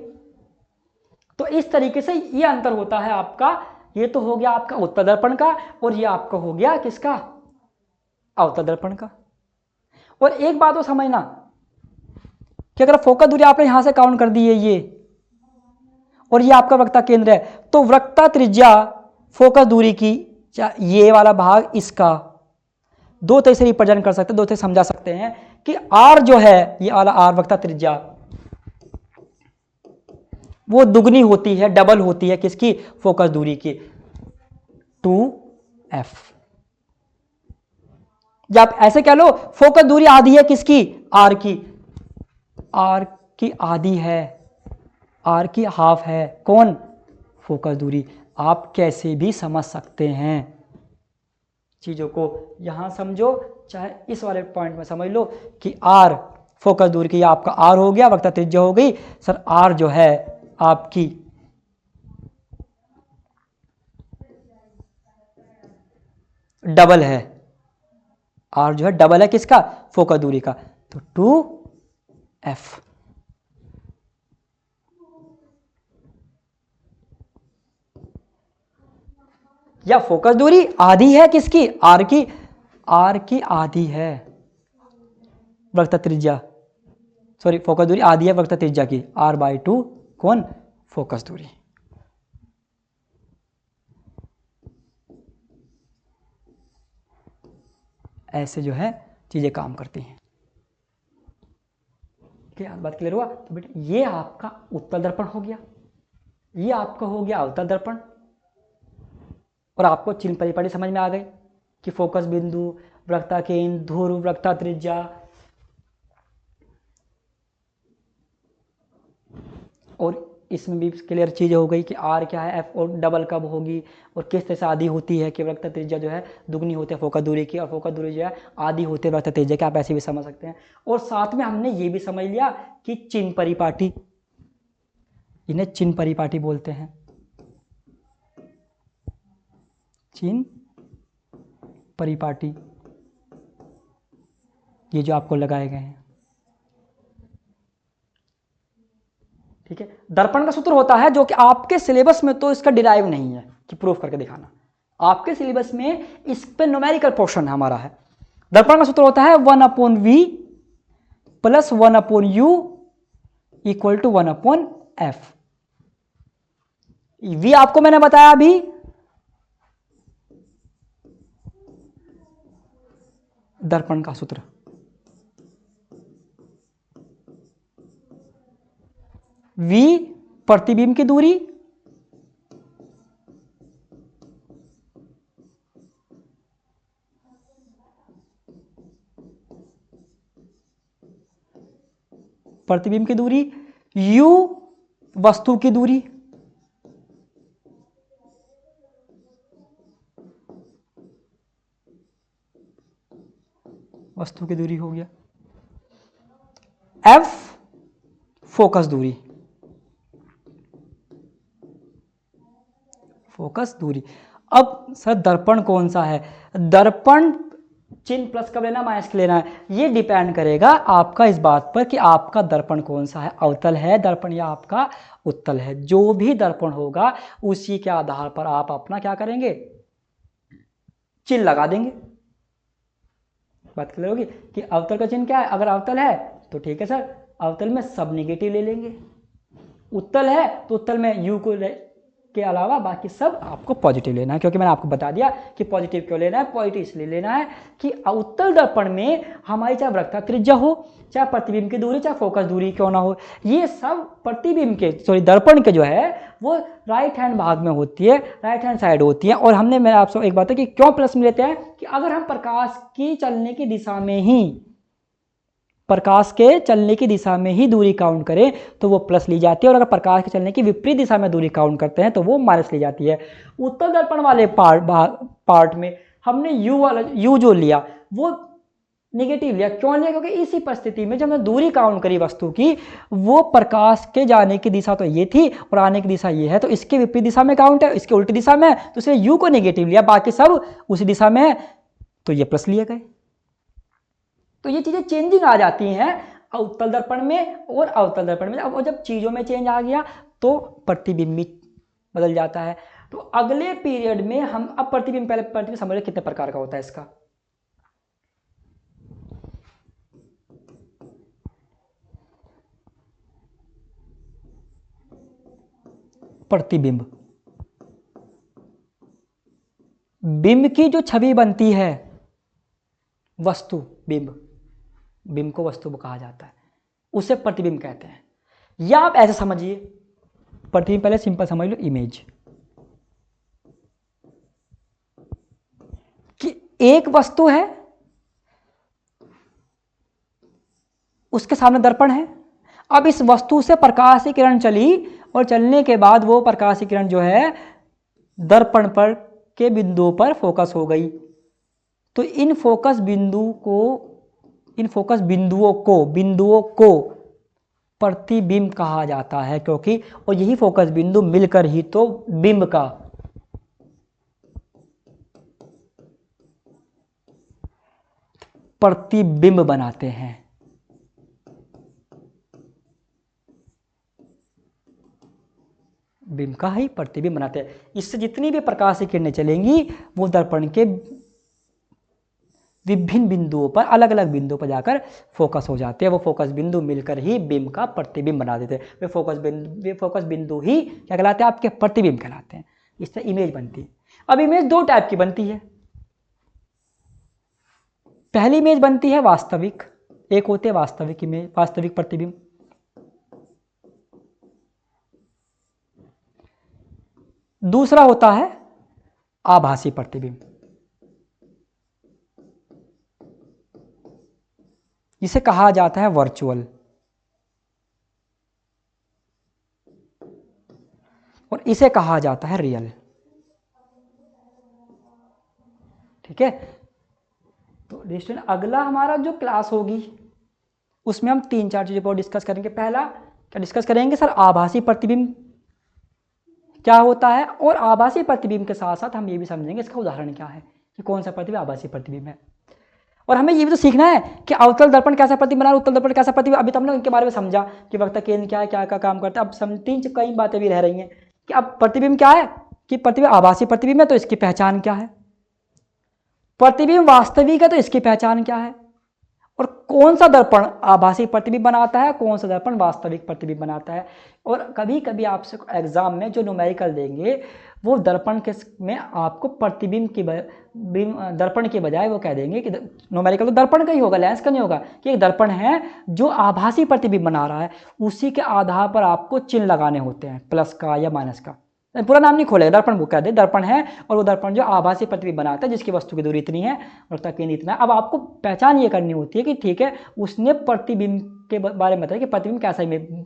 तो इस तरीके से ये अंतर होता है आपका। ये तो हो गया आपका उत्तर दर्पण का और ये आपका हो गया किसका, अवतर दर्पण का। और एक बात तो समझना कि अगर फोकस दूरी आपने यहां से काउंट कर दी है ये, और ये आपका वक्रता केंद्र है, तो वक्रता त्रिज्या फोकस दूरी की ये वाला भाग इसका दो तरह से रिप्रेजेंट कर सकते हैं, दो तरह से समझा सकते हैं कि आर जो है ये वाला आर वक्रता त्रिज्या वो दुगनी होती है, डबल होती है किसकी, फोकस दूरी की 2f। या आप ऐसे कह लो फोकस दूरी आधी है किसकी, आर की, आर की आधी है, आर की हाफ है कौन, फोकस दूरी। आप कैसे भी समझ सकते हैं चीजों को, यहां समझो चाहे इस वाले पॉइंट में समझ लो कि आर फोकस दूरी की आपका आर हो गया, वक्रता त्रिज्या हो गई सर। आर जो है आपकी डबल है, आर जो है डबल है किसका, फोकस दूरी का, तो 2f। या फोकस दूरी आधी है किसकी, आर की, आर की आधी है वक्रता त्रिज्या, सॉरी फोकस दूरी आधी है वक्रता त्रिज्या की, r/2 कौन, फोकस दूरी। ऐसे जो है चीजें काम करती हैं। क्या बात क्लियर हुआ। तो बेटा ये आपका उत्तर दर्पण हो गया, ये आपका हो गया अवतर दर्पण। और आपको चिन्ह परिपाटी समझ में आ गई कि फोकस बिंदु, वक्रता केंद्र, ध्रुव, वक्रता त्रिज्या और इसमें भी क्लियर चीज़ हो गई कि आर क्या है, एफ और डबल कब होगी और किस तरह से आधी होती है कि वक्रता त्रिज्या जो है दुगनी होती है फोकस दूरी की, और फोकस दूरी जो है आधी होती है वक्रता त्रिज्या की। आप ऐसे भी समझ सकते हैं। और साथ में हमने ये भी समझ लिया कि चिन्ह परिपाटी, इन्हें चिन्ह परिपाटी बोलते हैं, चिन्ह परिपाटी, ये जो आपको लगाए गए हैं। ठीक है, दर्पण का सूत्र होता है जो कि आपके सिलेबस में तो इसका डिराइव नहीं है कि प्रूफ करके दिखाना, आपके सिलेबस में इस पे न्यूमेरिकल पोर्शन हमारा है। दर्पण का सूत्र होता है 1/v plus 1/u equal to 1/f। v आपको मैंने बताया अभी, दर्पण का सूत्र, v प्रतिबिंब की दूरी, प्रतिबिंब की दूरी, u वस्तु की दूरी, वस्तु की दूरी हो गया, f फोकस दूरी, फोकस दूरी। अब सर दर्पण कौन सा है, दर्पण चिन्ह प्लस कब लेना माइनस के लेना है, ये डिपेंड करेगा आपका इस बात पर कि आपका दर्पण कौन सा है, अवतल है दर्पण या आपका उत्तल है। जो भी दर्पण होगा उसी के आधार पर आप अपना क्या करेंगे, चिन्ह लगा देंगे। बात क्लियर होगी कि अवतल का चिन्ह क्या है, अगर अवतल है तो ठीक है सर, अवतल में सब नेगेटिव ले लेंगे, उत्तल है तो उत्तल में यू को के अलावा बाकी सब आपको पॉजिटिव लेना है, क्योंकि मैंने आपको बता दिया कि पॉजिटिव क्यों लेना है, पॉजिटिव इसलिए लेना है कि उत्तल दर्पण में हमारी चाहे वक्रता त्रिज्या हो, चाहे प्रतिबिंब की दूरी, चाहे फोकस दूरी क्यों ना हो, ये सब प्रतिबिंब के दर्पण के जो है वो राइट हैंड भाग में होती है, राइट हैंड साइड होती है। और हमने मैंने आपसे एक बात है कि क्यों प्लस में लेते हैं कि अगर हम प्रकाश की चलने की दिशा में ही, प्रकाश के चलने की दिशा में ही दूरी काउंट करें तो वो प्लस ली जाती है, और अगर प्रकाश के चलने की विपरीत दिशा में दूरी काउंट करते हैं तो वो माइनस ली जाती है। उत्तल दर्पण वाले पार्ट में हमने यू जो लिया वो नेगेटिव लिया, क्यों लिया, क्योंकि इसी परिस्थिति में जब हमने दूरी काउंट करी वस्तु की, वो प्रकाश के जाने की दिशा तो ये थी और आने की दिशा ये है, तो इसके विपरीत दिशा में काउंट है, इसके उल्टी दिशा में, तो इसलिए यू को नेगेटिव लिया, बाकी सब उसी दिशा में है तो ये प्लस लिए गए। तो ये चीजें चेंजिंग आ जाती हैं उत्तल दर्पण में और अवतल दर्पण में। अब जब चीजों में चेंज आ गया तो प्रतिबिंब बदल जाता है। तो अगले पीरियड में हम अब प्रतिबिंब, पहले प्रतिबिंब समझ कितने प्रकार का होता है इसका। प्रतिबिंब, बिंब की जो छवि बनती है, वस्तु बिंब, बिंब को वस्तु कहा जाता है, उसे प्रतिबिंब कहते हैं। या आप ऐसे समझिए, प्रतिबिंब पहले सिंपल समझ लो, इमेज, कि एक वस्तु है, उसके सामने दर्पण है, अब इस वस्तु से प्रकाश की किरण चली और चलने के बाद वो प्रकाश की किरण जो है दर्पण पर के बिंदुओं पर फोकस हो गई, तो इन फोकस बिंदुओं को प्रतिबिंब कहा जाता है, क्योंकि और यही फोकस बिंदु मिलकर ही तो बिंब का प्रतिबिंब बनाते हैं। बिंब का ही प्रतिबिंब बनाते हैं। इससे जितनी भी प्रकाश की किरणें चलेंगी वो दर्पण के विभिन्न बिंदुओं पर, अलग अलग बिंदुओं पर जाकर फोकस हो जाते हैं, वो फोकस बिंदु मिलकर ही बिंब का प्रतिबिंब बना देते हैं। वे फोकस बिंदु ही क्या कहलाते हैं, आपके प्रतिबिंब कहलाते हैं। इससे इमेज बनती है। अब इमेज दो टाइप की बनती है। पहली इमेज बनती है वास्तविक, एक होती है वास्तविक इमेज, वास्तविक प्रतिबिंब। दूसरा होता है आभासी प्रतिबिंब, जिसे कहा जाता है वर्चुअल। और इसे कहा जाता है रियल। ठीक है, तो स्टूडेंट अगला हमारा जो क्लास होगी उसमें हम 3-4 चीज़ों पर डिस्कस करेंगे। पहला क्या डिस्कस करेंगे सर, आभासी प्रतिबिंब क्या होता है, और आभासी प्रतिबिंब के साथ साथ हम ये भी समझेंगे इसका उदाहरण क्या है कि कौन सा प्रतिबिंब आभासी प्रतिबिंब है। और हमें ये भी तो सीखना है कि अवतल दर्पण कैसा प्रतिबिंब बना, उत्तल दर्पण कैसा प्रतिबिंब। अभी तो हमने उनके बारे में समझा कि वक्ता केंद्र क्या है, क्या क्या काम करता है। अब कई बातें भी रह रही हैं कि अब प्रतिबिंब क्या है, कि प्रतिबिंब आभासी प्रतिबिंब है तो इसकी पहचान क्या है, प्रतिबिंब वास्तविक है तो इसकी पहचान क्या है, और कौन सा दर्पण आभासी प्रतिबिंब बनाता है, कौन सा दर्पण वास्तविक प्रतिबिंब बनाता है। और कभी कभी आपसे एग्जाम में जो न्यूमेरिकल देंगे वो दर्पण के में आपको प्रतिबिंब की दर्पण के बजाय वो कह देंगे कि न्यूमेरिकल तो दर्पण का ही होगा, लेंस का नहीं होगा, कि एक दर्पण है जो आभासी प्रतिबिंब बना रहा है, उसी के आधार पर आपको चिन्ह लगाने होते हैं, प्लस का या माइनस का। पूरा नाम नहीं खोलेगा, दर्पण को कह दे दर्पण है, और वो दर्पण जो आभासी प्रतिबिंब बनाता है जिसकी वस्तु की दूरी इतनी है और तक केंद्र इतना है। अब आपको पहचान ये करनी होती है कि ठीक है उसने प्रतिबिंब के बारे में बताया कि प्रतिबिंब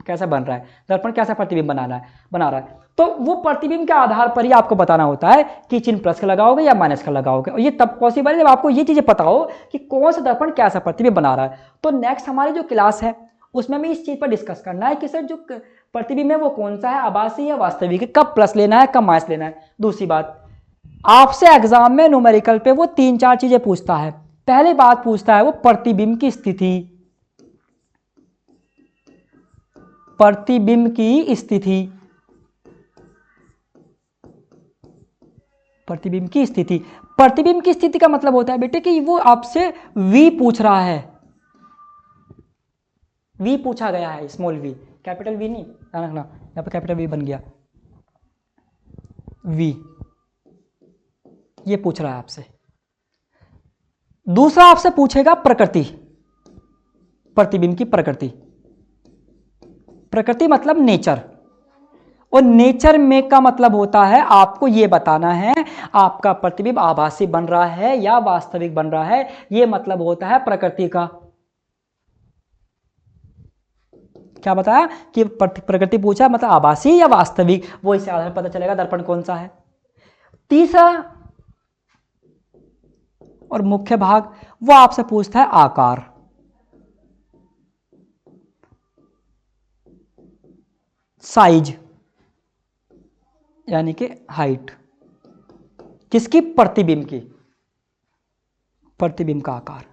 कैसा बन रहा है, दर्पण कैसा प्रतिबिंब बना रहा है, तो वो प्रतिबिंब के आधार पर ही आपको बताना होता है कि चिन्ह प्लस का लगाओगे या माइनस का लगाओगे। और ये तब पॉसिबल है जब आपको ये चीज़ें पता हो कि कौन सा दर्पण कैसा प्रतिबिंब बना रहा है। तो नेक्स्ट हमारी जो क्लास है उसमें हमें इस चीज़ पर डिस्कस करना है कि सर जो प्रतिबिंब है वो कौन सा है, आभासी या वास्तविक है, कब प्लस लेना है कब माइनस लेना है। दूसरी बात, आपसे एग्जाम में न्यूमेरिकल पे वो 3-4 चीजें पूछता है। पहली बात पूछता है वो प्रतिबिंब की स्थिति, प्रतिबिंब की स्थिति, प्रतिबिंब की स्थिति। प्रतिबिंब की स्थिति का मतलब होता है बेटे कि वो आपसे वी पूछ रहा है, वी पूछा गया है, स्मॉल वी, कैपिटल वी नहीं, ध्यान रखना यहाँ पर कैपिटल वी बन गया, वी ये पूछ रहा है आपसे। दूसरा आपसे पूछेगा प्रकृति, प्रतिबिंब की प्रकृति, प्रकृति मतलब नेचर, और नेचर में का मतलब होता है आपको ये बताना है आपका प्रतिबिंब आभासी बन रहा है या वास्तविक बन रहा है, ये मतलब होता है प्रकृति का। क्या बताया कि प्रकृति पूछा मतलब आभासी या वास्तविक, वो इससे आधार पता चलेगा दर्पण कौन सा है। तीसरा और मुख्य भाग वो आपसे पूछता है आकार, साइज यानी कि हाइट, किसकी, प्रतिबिंब की, प्रतिबिंब का आकार।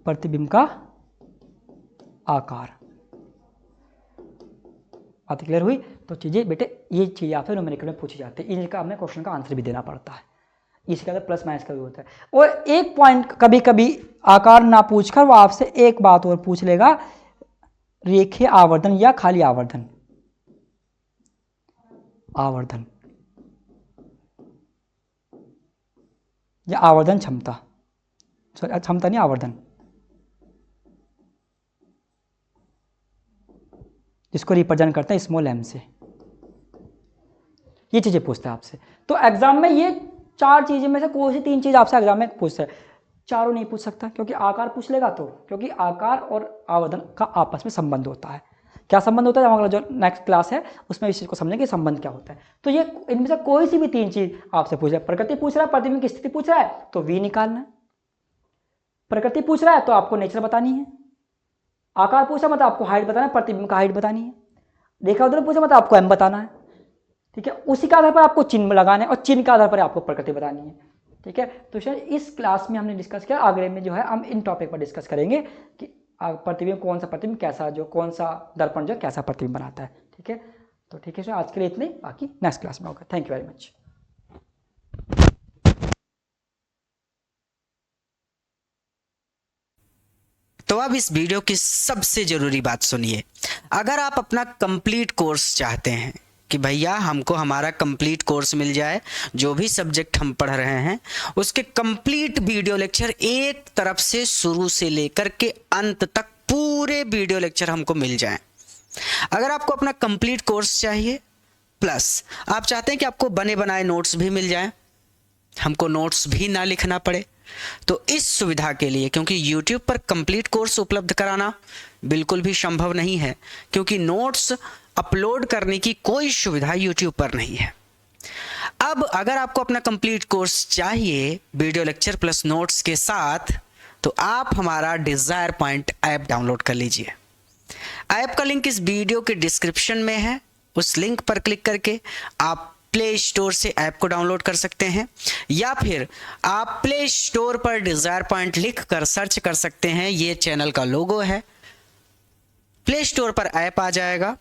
प्रतिबिंब का आकार। बात क्लियर हुई। तो चीजें बेटे ये चीजें आपसे न्यूमेरिकल में पूछी जाती है, इनका हमें क्वेश्चन का आंसर भी देना पड़ता है, इसके अंदर प्लस माइनस का भी होता है। और एक पॉइंट कभी कभी आकार ना पूछकर वो आपसे एक बात और पूछ लेगा, रेखीय आवर्धन या खाली आवर्धन, आवर्धन या आवर्धन क्षमता, सॉरी क्षमता नहीं आवर्धन, जिसको रिप्रेजेंट करता है स्मॉल एम से। ये चीजें पूछता है आपसे। तो एग्जाम में ये 4 चीजें में से कोई सी 3 चीज आपसे एग्जाम में पूछता है, चारों नहीं पूछ सकता क्योंकि आकार पूछ लेगा तो, क्योंकि आकार और आवर्धन का आपस में संबंध होता है। क्या संबंध होता है, हमारा जो नेक्स्ट क्लास है उसमें इस चीज को समझेंगे संबंध क्या होता है। तो ये इनमें से कोई सी भी 3 चीज आपसे पूछ रहा है, प्रकृति पूछ रहा है, प्रतिबिंब की स्थिति पूछ रहा है तो वी निकालना है, प्रकृति पूछ रहा है तो आपको नेचर बतानी है, आकार पूछा मतलब आपको हाइट बताना है, प्रतिबिंब का हाइट बतानी है, रेखा उधर पूछा मतलब आपको एम बताना है। ठीक है, उसी के आधार पर आपको चिन्ह लगाने और चिन्ह के आधार पर आपको प्रकृति बतानी है। ठीक है, तो शायद इस क्लास में हमने डिस्कस किया, अगले में जो है हम इन टॉपिक पर डिस्कस करेंगे कि प्रतिबिंब कौन सा प्रतिबिंब कैसा, जो कौन सा दर्पण जो कैसा प्रतिबिंब बनाता है। ठीक है, तो ठीक है, आज के लिए इतने, बाकी नेक्स्ट क्लास में होगा। Thank you very much. तो अब इस वीडियो की सबसे ज़रूरी बात सुनिए। अगर आप अपना कंप्लीट कोर्स चाहते हैं कि भैया हमको हमारा कंप्लीट कोर्स मिल जाए, जो भी सब्जेक्ट हम पढ़ रहे हैं उसके कंप्लीट वीडियो लेक्चर एक तरफ से शुरू से लेकर के अंत तक पूरे वीडियो लेक्चर हमको मिल जाएं। अगर आपको अपना कंप्लीट कोर्स चाहिए प्लस आप चाहते हैं कि आपको बने बनाए नोट्स भी मिल जाएं, हमको नोट्स भी ना लिखना पड़े, तो इस सुविधा के लिए, क्योंकि YouTube पर कंप्लीट कोर्स उपलब्ध कराना बिल्कुल भी संभव नहीं है, क्योंकि नोट्स अपलोड करने की कोई सुविधा YouTube पर नहीं है। अब अगर आपको अपना कंप्लीट कोर्स चाहिए वीडियो लेक्चर प्लस नोट्स के साथ, तो आप हमारा डिजायर पॉइंट ऐप डाउनलोड कर लीजिए। ऐप का लिंक इस वीडियो के डिस्क्रिप्शन में है। उस लिंक पर क्लिक करके आप प्ले स्टोर से ऐप को डाउनलोड कर सकते हैं, या फिर आप प्ले स्टोर पर डिजायर पॉइंट लिख कर सर्च कर सकते हैं। ये चैनल का लोगो है। प्ले स्टोर पर ऐप आ जाएगा।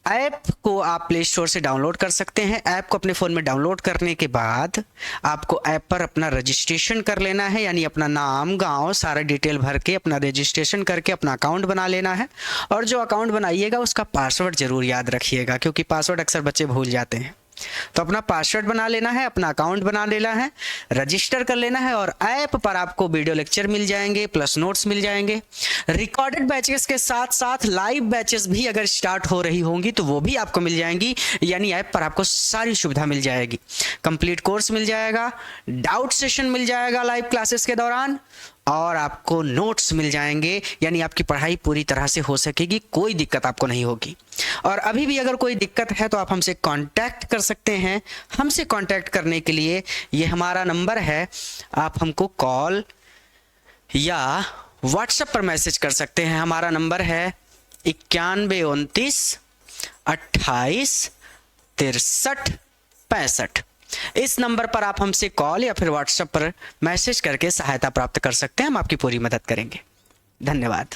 ऐप को आप प्ले स्टोर से डाउनलोड कर सकते हैं। ऐप को अपने फ़ोन में डाउनलोड करने के बाद आपको ऐप पर अपना रजिस्ट्रेशन कर लेना है, यानी अपना नाम, गांव, सारा डिटेल भर के अपना रजिस्ट्रेशन करके अपना अकाउंट बना लेना है। और जो अकाउंट बनाइएगा उसका पासवर्ड ज़रूर याद रखिएगा, क्योंकि पासवर्ड अक्सर बच्चे भूल जाते हैं। तो अपना पासवर्ड बना लेना है, अपना अकाउंट बना लेना है, रजिस्टर कर लेना है, और ऐप पर आपको वीडियो लेक्चर मिल जाएंगे प्लस नोट्स मिल जाएंगे। रिकॉर्डेड बैचेस के साथ साथ लाइव बैचेस भी अगर स्टार्ट हो रही होंगी तो वो भी आपको मिल जाएंगी, यानी ऐप पर आपको सारी सुविधा मिल जाएगी। कंप्लीट कोर्स मिल जाएगा, डाउट सेशन मिल जाएगा लाइव क्लासेस के दौरान, और आपको नोट्स मिल जाएंगे, यानी आपकी पढ़ाई पूरी तरह से हो सकेगी, कोई दिक्कत आपको नहीं होगी। और अभी भी अगर कोई दिक्कत है तो आप हमसे कांटेक्ट कर सकते हैं। हमसे कांटेक्ट करने के लिए ये हमारा नंबर है, आप हमको कॉल या व्हाट्सएप पर मैसेज कर सकते हैं। हमारा नंबर है 9129 28 63 65। इस नंबर पर आप हमसे कॉल या फिर व्हाट्सएप पर मैसेज करके सहायता प्राप्त कर सकते हैं। हम आपकी पूरी मदद करेंगे। धन्यवाद।